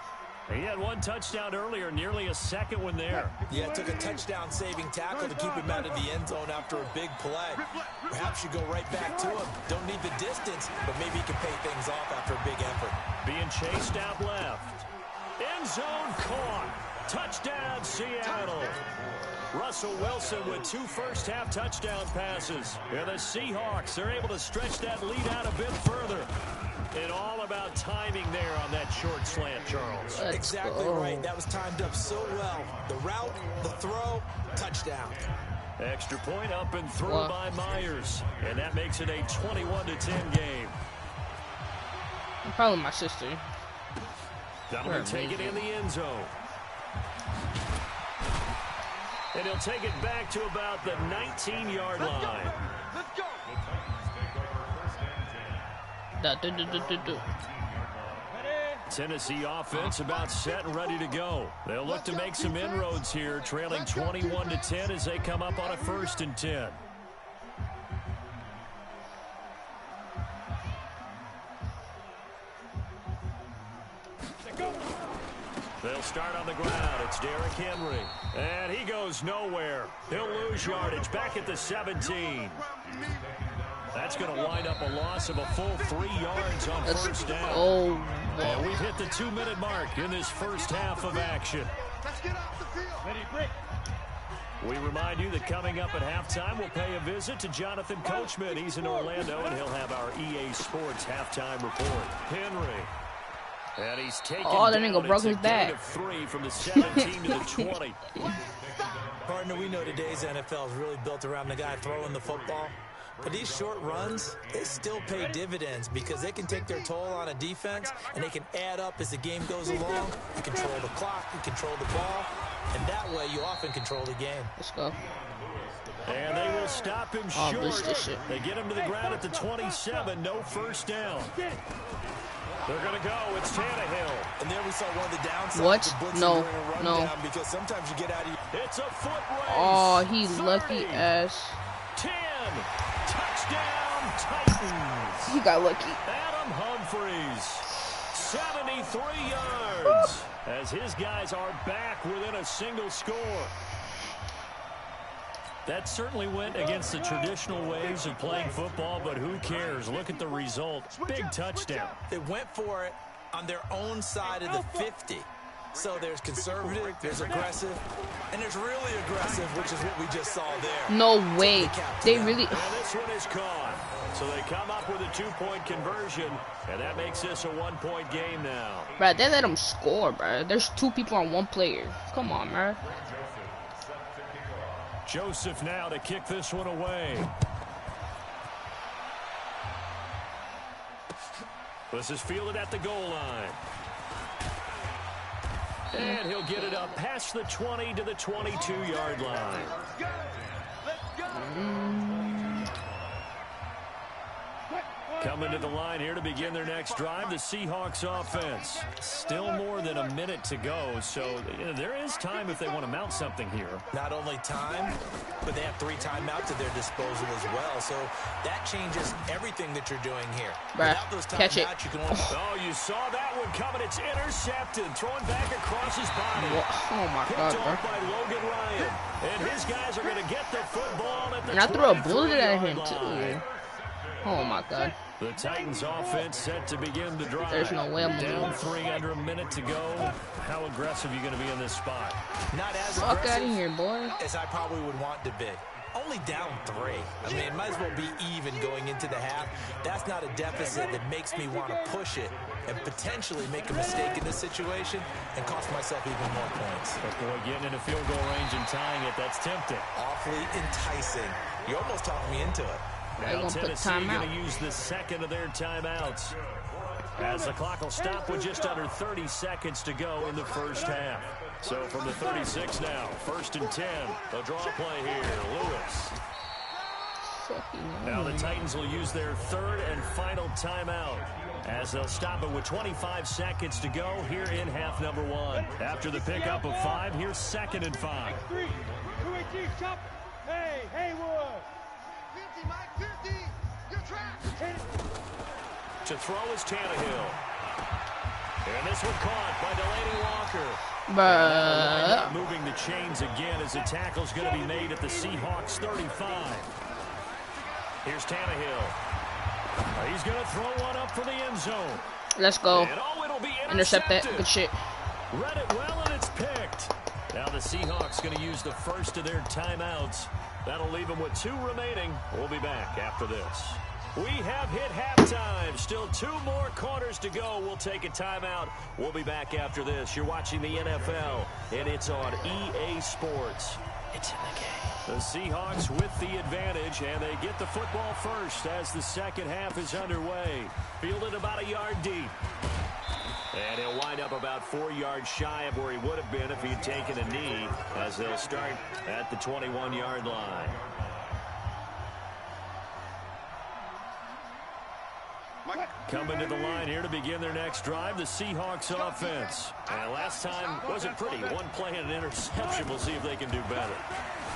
He had one touchdown earlier, nearly a second one there. Yeah, it took a touchdown-saving tackle to keep him out of the end zone after a big play. Perhaps you go right back to him. Don't need the distance, but maybe he can pay things off after a big effort. Being chased out left. End zone caught. Touchdown, Seattle. Russell Wilson with 2 first-half touchdown passes. And the Seahawks, they're able to stretch that lead out a bit further. And all about timing there on that short slant, Charles. Exactly right. That was timed up so well. The route, the throw, touchdown. Extra point up and through by Myers. And that makes it a 21-10 game. Probably my sister. That'll be taken in the end zone. And he'll take it back to about the 19-yard line. Let's go. Tennessee offense about set and ready to go. They'll look to make some inroads here, trailing 21-10 as they come up on a 1st and 10. They'll start on the ground. It's Derrick Henry. And he goes nowhere. He'll lose yardage back at the 17. That's going to wind up a loss of a full 3 yards on first down. Oh, and we've hit the 2-minute mark in this first half of action. Let's get off the field. Ready, break. We remind you that coming up at halftime, we'll pay a visit to Jonathan Coachman. He's in Orlando, and he'll have our EA Sports halftime report. Henry. And he's taken that down. nigga broke his back. Of 3 from the 17 to the 20. Partner, we know today's NFL is really built around the guy throwing the football. But these short runs, they still pay dividends because they can take their toll on a defense, and they can add up as the game goes along. You control the clock, you control the ball, and that way you often control the game. Let's go. And they will stop him short. They get him to the ground at the 27, no first down. They're going to go. It's Tannehill. And there we saw one of the downsides. What? No. Because sometimes you get out of your... It's a foot race. Oh, he 30, lucky ass. 10. Touchdown, Titans. He got lucky. Adam Humphries. 73 yards. As his guys are back within a single score. That certainly went against the traditional ways of playing football, but who cares? Look at the result. Big touchdown. They went for it on their own side of the 50. So there's conservative, there's aggressive, and there's really aggressive, which is what we just saw there. No way. They really... And this one is caught. So they come up with a 2-point conversion, and that makes this a 1-point game now. Bruh, they let them score, bruh. There's 2 people on 1 player. Come on, bruh. Joseph now to kick this one away. This is fielded at the goal line. And he'll get it up past the 20 to the 22-yard line. Coming to the line here to begin their next drive, the Seahawks offense. Still more than a minute to go, so there is time if they want to mount something here. Not only time, but they have 3 timeouts at their disposal as well, so that changes everything that you're doing here. Without those timeouts, you can only... Oh, you saw that one coming. It's intercepted. Throwing back across his body. Oh, my God, bro. By Logan Ryan. And his guys are going to get the football at the and I threw a bullet at him, too. Oh, my God. The Titans offense set to begin the drive. There's no way I'm down 3 under a minute to go. How aggressive are you going to be in this spot? Not as Fuck aggressive out of here, boy. as I probably would want to be. Only down 3. I mean, it might as well be even going into the half. That's not a deficit that makes me want to push it and potentially make a mistake in this situation and cost myself even more points. But boy, getting into field goal range and tying it, that's tempting. Awfully enticing. You almost talked me into it. Now Tennessee going to use the second of their timeouts, as the clock will stop with just under 30 seconds to go in the first half. So from the 36 now, 1st and 10. They'll draw a play here. Lewis. Now the Titans will use their 3rd and final timeout, as they'll stop it with 25 seconds to go here in half number 1. After the pickup of 5, here's 2nd and 5. 3, 218, chop. Hey, Haywood. 50, Mike, 50. You're trapped. To throw is Tannehill. And this one caught by Delaney Walker. Moving the chains again as the tackle's going to be made at the Seahawks 35. Here's Tannehill. He's going to throw one up for the end zone. Let's go. And, it'll be intercept that. Good shit. Read it well, and it's picked. Now the Seahawks going to use the first of their timeouts. That'll leave them with 2 remaining. We'll be back after this. We have hit halftime. Still 2 more quarters to go. We'll take a timeout. We'll be back after this. You're watching the NFL, and it's on EA Sports. It's in the game. The Seahawks with the advantage, and they get the football first as the second half is underway. Fielded about a yard deep. And he'll wind up about 4 yards shy of where he would have been if he'd taken a knee, as they'll start at the 21-yard line. Coming to the line here to begin their next drive, the Seahawks offense. And last time wasn't pretty. 1 play and an interception. We'll see if they can do better.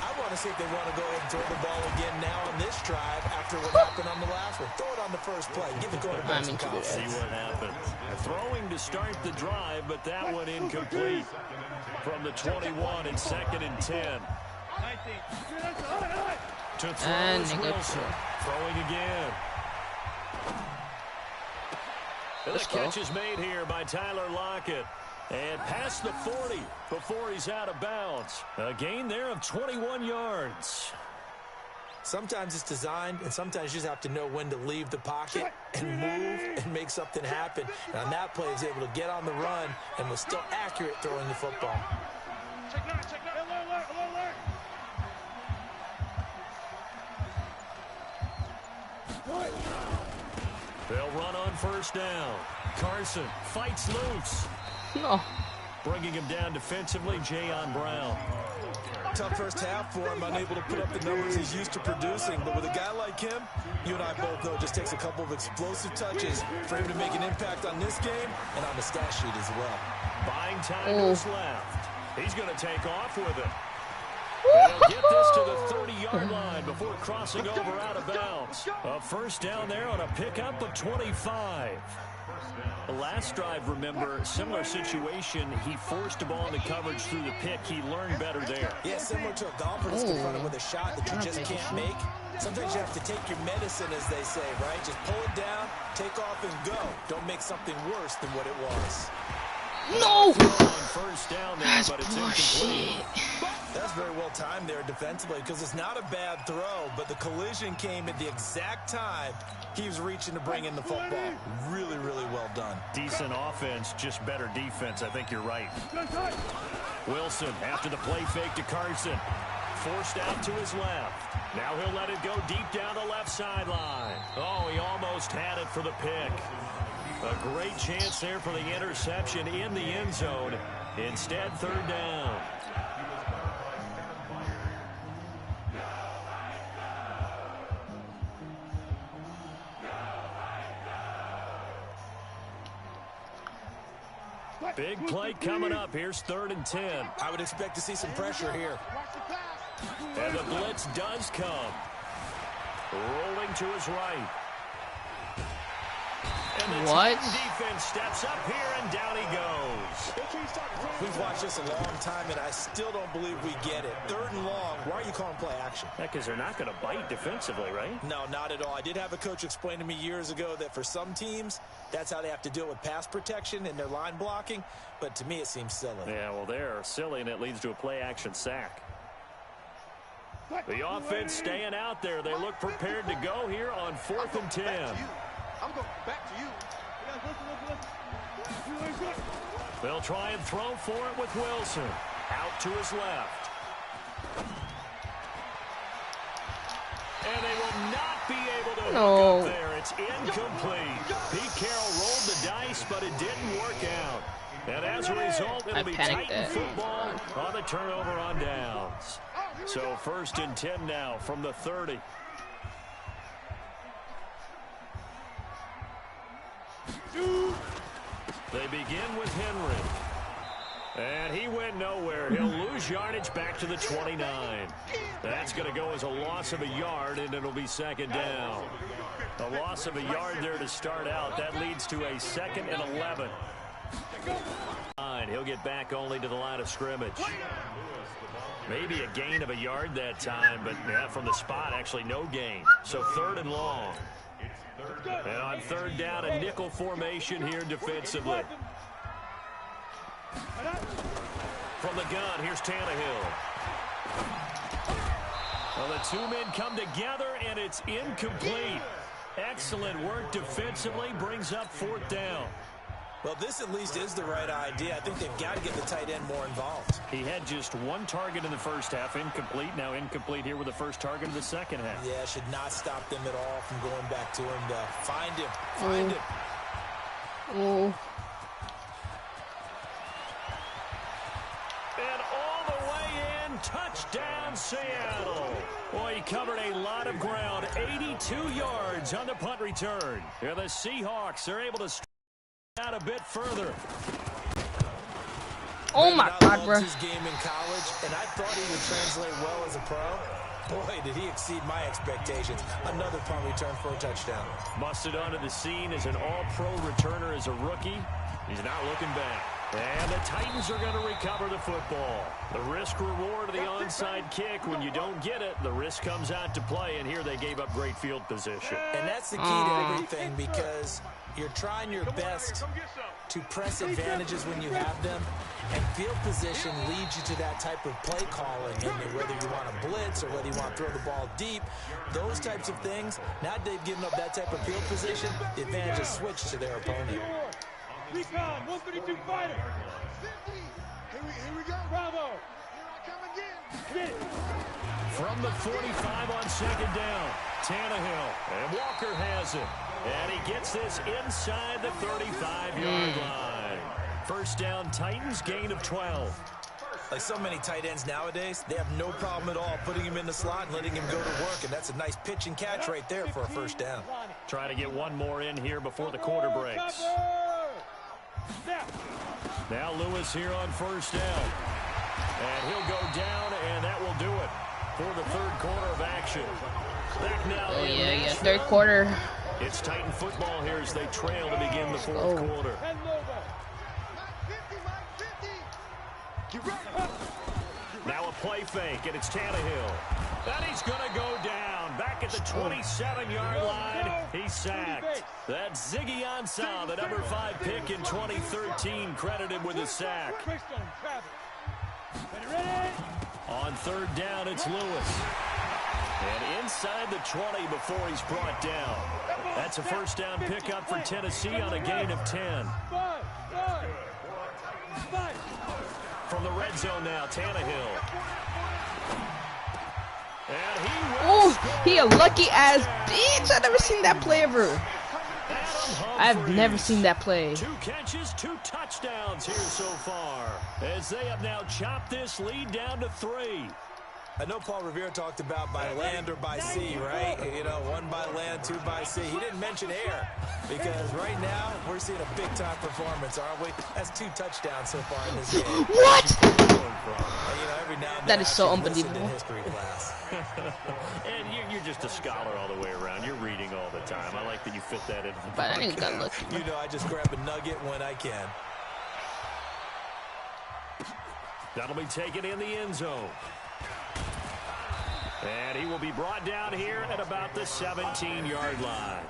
I want to see if they want to go ahead and throw the ball again now on this drive after what happened on the last one. Throw it on the first play. Give the quarterback some confidence. See what happens. Throwing to start the drive, but that one incomplete from the 21 and 2nd and 10. To throw is Wilson. Throwing again. The catch is made here by Tyler Lockett. And past the 40 before he's out of bounds. A gain there of 21 yards. Sometimes it's designed, and sometimes you just have to know when to leave the pocket and move and make something happen. And on that play, he was able to get on the run and was still accurate throwing the football. Check that. Alert. They'll run on first down. Carson fights loose. No. Bringing him down defensively, Jayon Brown. Tough first half for him, unable to put up the numbers he's used to producing. But with a guy like him, you and I both know it just takes a couple of explosive touches for him to make an impact on this game and on the stat sheet as well. Buying time to his left. He's going to take off with it. They'll get this to the 30-yard line before crossing over out of bounds. A first down there on a pickup of 25. The last drive, remember, similar situation. He forced a ball into coverage through the pick. He learned better there. Yeah, similar to a golfer that's confronted with a shot that you just can't make. Sometimes you have to take your medicine, as they say, right? Just pull it down, take off, and go. Don't make something worse than what it was. No! First down there, but it's incomplete. That's very well timed there defensively, because it's not a bad throw, but the collision came at the exact time he was reaching to bring in the football. Really, really well done. Decent offense, just better defense. I think you're right. Wilson, after the play fake to Carson, forced out to his left. Now he'll let it go deep down the left sideline. Oh, he almost had it for the pick. A great chance there for the interception in the end zone. Instead, third down. Big play coming up. Here's 3rd and 10. I would expect to see some pressure here. And the blitz does come. Rolling to his right. And the what? Defense steps up here, and down he goes. We've watched this a long time, and I still don't believe we get it. 3rd and long. Why are you calling play action? Because they're not going to bite defensively, right? No, not at all. I did have a coach explain to me years ago that for some teams, that's how they have to deal with pass protection and their line blocking. But to me, it seems silly. Yeah, well, they're silly, and it leads to a play action sack. The offense staying out there. They look prepared to go here on 4th and 10. I'm going back to you. They'll try and throw for it with Wilson. Out to his left. And they will not be able to hook up there. It's incomplete. Pete Carroll rolled the dice, but it didn't work out. And as a result, it'll be Titan football on the turnover on downs. So 1st and 10 now from the 30. They begin with Henry. And he went nowhere. He'll lose yardage back to the 29. That's going to go as a loss of a yard, and it'll be 2nd down. A loss of a yard there to start out. That leads to a 2nd and 11. He'll get back only to the line of scrimmage. Maybe a gain of a yard that time, but yeah, from the spot, actually no gain. So 3rd and long. And on 3rd down, a nickel formation here defensively. From the gun, here's Tannehill. Well, the 2 men come together, and it's incomplete. Excellent work defensively, brings up 4th down. Well, this at least is the right idea. I think they've got to get the tight end more involved. He had just 1 target in the first half, incomplete. Now incomplete here with the first target of the second half. Yeah, should not stop them at all from going back to him to find him. Find him. And all the way in, touchdown Seattle. Boy, he covered a lot of ground, 82 yards on the punt return. And the Seahawks are able to out a bit further. Oh my God, bro. His game in college, and I thought he would translate well as a pro. Boy, did he exceed my expectations. Another punt return for a touchdown. Busted onto the scene as an all-pro returner as a rookie. He's not looking back. And the Titans are going to recover the football. The risk-reward of the onside kick. When you don't get it, the risk comes out to play, and here they gave up great field position. And that's the key to everything, because you're trying your best to press advantages when you have them, and field position leads you to that type of play calling. And whether you want to blitz or whether you want to throw the ball deep, those types of things, now that they've given up that type of field position, the advantage is switched to their opponent. Recon, 132 fighter. 50. Here we go. Bravo. Here I come again. From the 45 on 2nd down, Tannehill. And Walker has it. And he gets this inside the 35-yard line. 1st down, Titans, gain of 12. Like so many tight ends nowadays, they have no problem at all putting him in the slot and letting him go to work. And that's a nice pitch and catch right there for a 1st down. Trying to get one more in here before the quarter breaks. Now Lewis here on 1st down. And he'll go down, and that will do it for the 3rd quarter of action. Back now. Oh, yeah, 3rd quarter. It's Titan football here as they trail to begin the 4th quarter. Now a play fake, and it's Tannehill. And he's going to go down. Back at the 27-yard line, he's sacked. That's Ziggy Ansah, the number 5 pick in 2013, credited with a sack. On 3rd down, it's Lewis. And inside the 20 before he's brought down. That's a 1st down pickup for Tennessee on a gain of 10. From the red zone now, Tannehill. And he a lucky ass bitch. I've never seen that play ever. I've never seen that play. 2 catches, 2 touchdowns here so far, as they have now chopped this lead down to 3. I know Paul Revere talked about by land or by sea, right? You know, 1 by land, 2 by sea. He didn't mention air because right now we're seeing a big-time performance, aren't we? That's 2 touchdowns so far in this game. What? You know, every now and then That is so unbelievable. in history class. And you're just a scholar all the way around. You're reading all the time. I like that you fit that into the But I think got lucky. You know, I just grab a nugget when I can. That'll be taken in the end zone. And he will be brought down here at about the 17-yard line.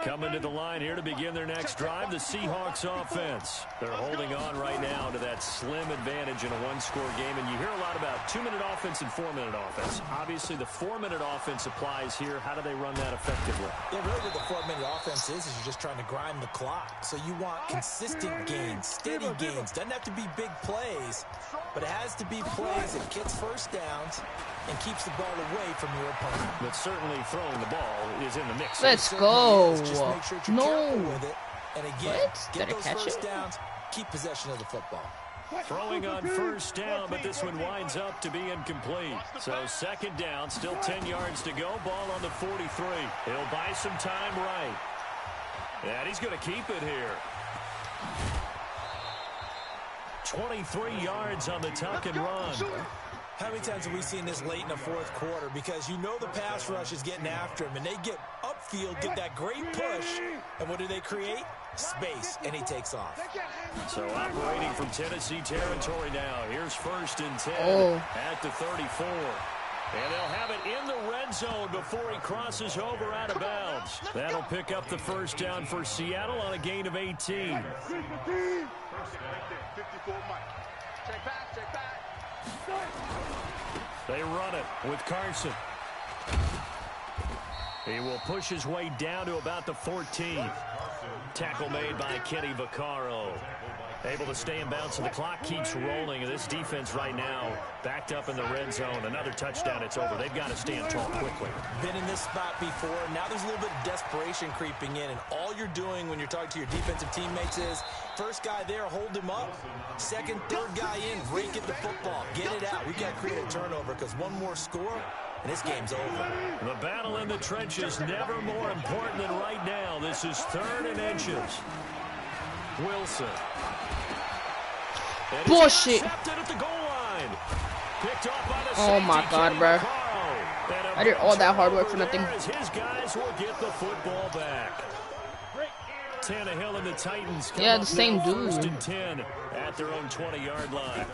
Coming to the line here to begin their next drive, the Seahawks offense. They're holding on right now to that slim advantage in a 1-score game. And you hear a lot about 2-minute offense and 4-minute offense. Obviously, the 4-minute offense applies here. How do they run that effectively? Yeah, really what the 4-minute offense is you're just trying to grind the clock. So you want consistent gains, steady gains. Doesn't have to be big plays, but it has to be plays that gets first downs and keeps the ball away from your opponent. But certainly throwing the ball is in the mix. Let's go. Just make sure you're careful with it. And again, What? get Did I those catch first it? downs, keep possession of the football. Throwing on first down, but this one winds up to be incomplete. So 2nd down, still 10 yards to go. Ball on the 43. He'll buy some time right. And he's going to keep it here. 23 yards on the tuck and run. How many times have we seen this late in the 4th quarter? Because you know the pass rush is getting after him, and they get upfield, get that great push, and what do they create? Space, and he takes off. So operating from Tennessee territory now. Here's 1st and 10 at the 34. And they'll have it in the red zone before he crosses over out of bounds. That'll pick up the 1st down for Seattle on a gain of 18. Check back, check back. They run it with Carson. He will push his way down to about the 14. Tackle made by Kenny Vaccaro. Able to stay in bounds, and the clock keeps rolling. This defense right now backed up in the red zone. Another touchdown, it's over. They've got to stand tall quickly. Been in this spot before. Now there's a little bit of desperation creeping in, and all you're doing when you're talking to your defensive teammates is first guy there, hold him up. 2nd, 3rd guy in, rake at the football. Get it out. We got to create a turnover because one more score, and this game's over. The battle in the trenches never more important than right now. This is 3rd and inches. Wilson. Bullshit. At the goal line. Picked off by the Oh my God, bro. I did all that hard work for nothing. His guys will get the football back. Tannehill and the Titans come Yeah, up the same now, dude. 1st and 10 at their own 20-yard line.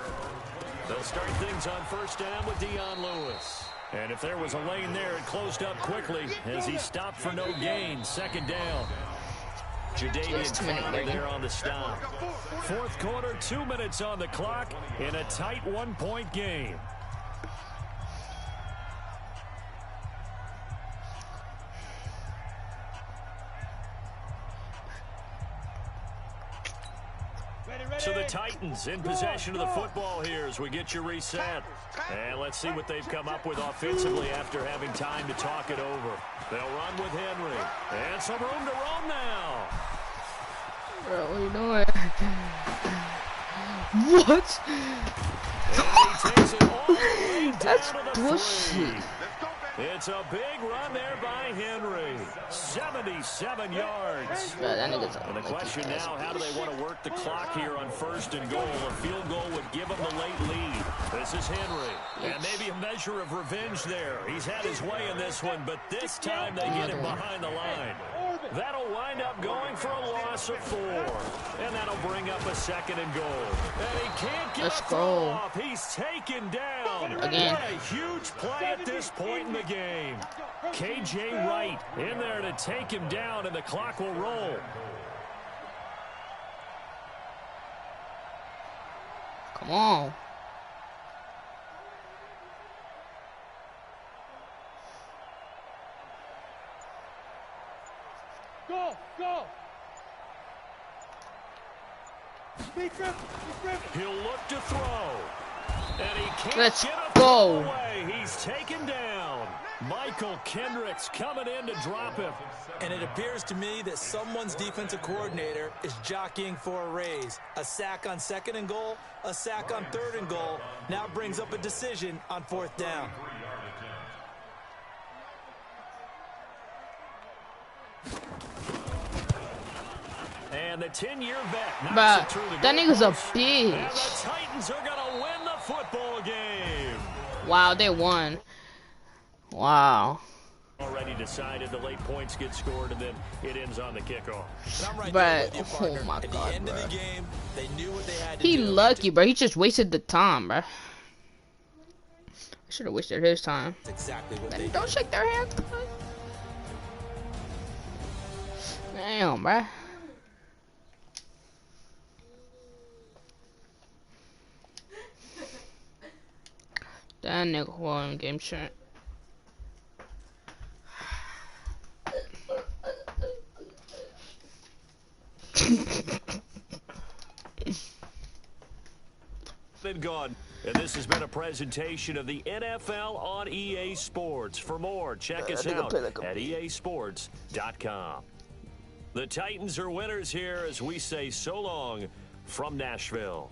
They'll start things on 1st down with Dion Lewis. And if there was a lane there, it closed up quickly as he stopped for no gain. 2nd down. Jadeveon Clowney there on the stop. 4th quarter, 2 minutes on the clock in a tight 1-point game. So the Titans in possession of the football here as we get you reset. And let's see what they've come up with offensively after having time to talk it over. They'll run with Henry. And some room to roam now. Bro, what are you doing? What? And he takes it all the way down That's to the bullshit. 3. It's a big run there by Henry. 77 yards. Bro, that nigga's And the question now, how do they want to work the clock here on 1st and goal? A field goal would give them the late lead. This is Henry. And maybe a measure of revenge there. He's had his way in this one, but this time they get him behind the line. That'll wind up going for a loss of 4. And that'll bring up a 2nd and goal. And he can't get Let's a throw go. off. He's taken down. Again. What a huge play at this point in the game. KJ Wright in there to take him down, and the clock will roll. Come on. Go, go. He'll look to throw. And he can't Let's get a go. throw away. He's taken down. Michael Kendricks coming in to drop him. And it appears to me that someone's defensive coordinator is jockeying for a raise. A sack on 2nd and goal, a sack on 3rd and goal. Now brings up a decision on 4th down. And the 10-year vet But knocks it through the that nigga's a goalpost. And the bitch. Titans are going to win the football game. Wow, they won. Wow. Already decided the late points get scored, and then it ends on the kickoff. But, oh my At God, the end bro. of the game, they knew what they had to He do. lucky, bro. He just wasted the time, bro. I should have wasted his time. That's exactly what Man, they don't did. shake their hands. Damn, bro. That nigga won game shit. Been gone. And this has been a presentation of the NFL on EA Sports. For more, check us out at easports.com. The Titans are winners here as we say so long from Nashville.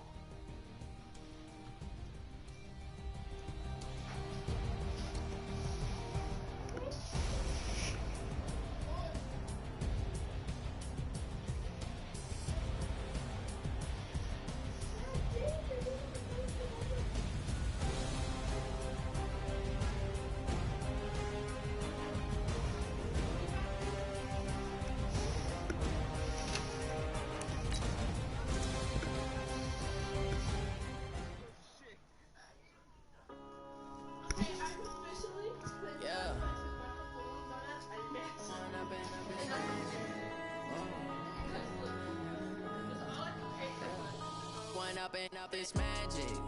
Up this magic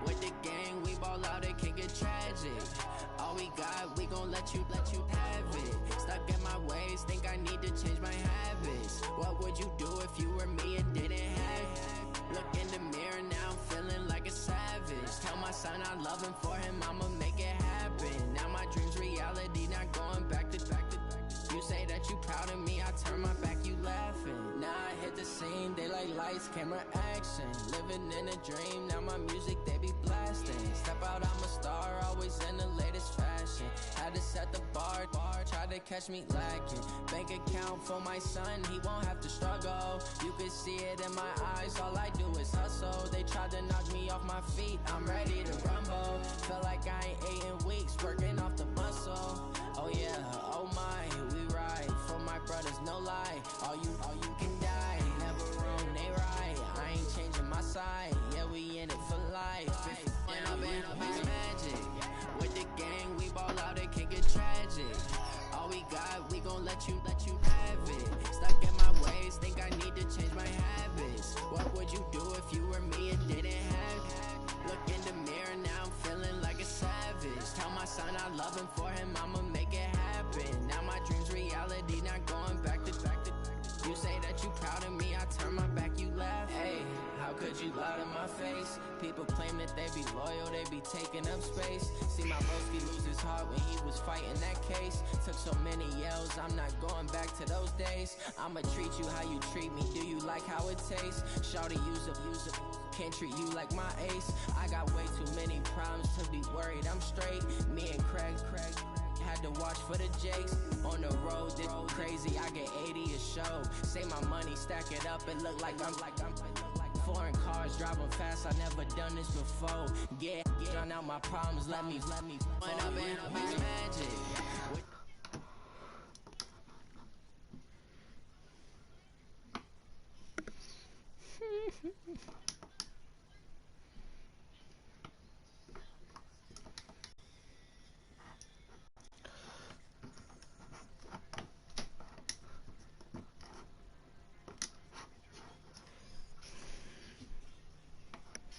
with the gang, we ball out, it can get tragic. All we got, we gon' let you have it. Stuck in my ways, think I need to change my habits. What would you do if you were me and didn't have it? Look in the mirror now, I'm feeling like a savage. Tell my son I love him, for him I'ma make it happen. Now my dreams reality, not going back to. You say that you proud of me, I turn my back, you laughing. Now I hit the scene, they like lights, camera, action. Living in a dream, now my music, they be blasting. Step out, I'm a star, always in the latest fashion. Had to set the bar, try to catch me lacking. Bank account for my son, he won't have to struggle. You can see it in my eyes, all I do is hustle. They tried to knock me off my feet, I'm ready to rumble. Feel like I ain't ate in weeks, working off the muscle. Oh yeah, oh my, we ride for my brothers, no lie. All you can die, never wrong, they right. I ain't changing my side, yeah, we in it for life. Up it's magic. With the gang, we ball out, it can get tragic. All we got, we gon' let you have it. Stuck in my ways, think I need to change my habits. What would you do if you were me and didn't have it? Look in the mirror, now I'm feeling like a savage. Tell my son I love him, for him I'ma make it happen. Now my dreams reality, not going back to. You say that you proud of me, I turn my back, you laugh. Hey, how could you lie to my face? People claim that they be loyal, they be taking up space. See my broski lose his heart when he was fighting that case. Took so many yells, I'm not going back to those days. I'ma treat you how you treat me, do you like how it tastes? Shawty, use up, can't treat you like my ace. I got way too many problems to be worried, I'm straight. Me and Craig had to watch for the Jakes. On the road, this crazy, I get 80 a show. Say my money, stack it up, it look like I'm foreign cars, driving fast, I never done this before. Yeah, drown out my problems, let me. Up it's magic.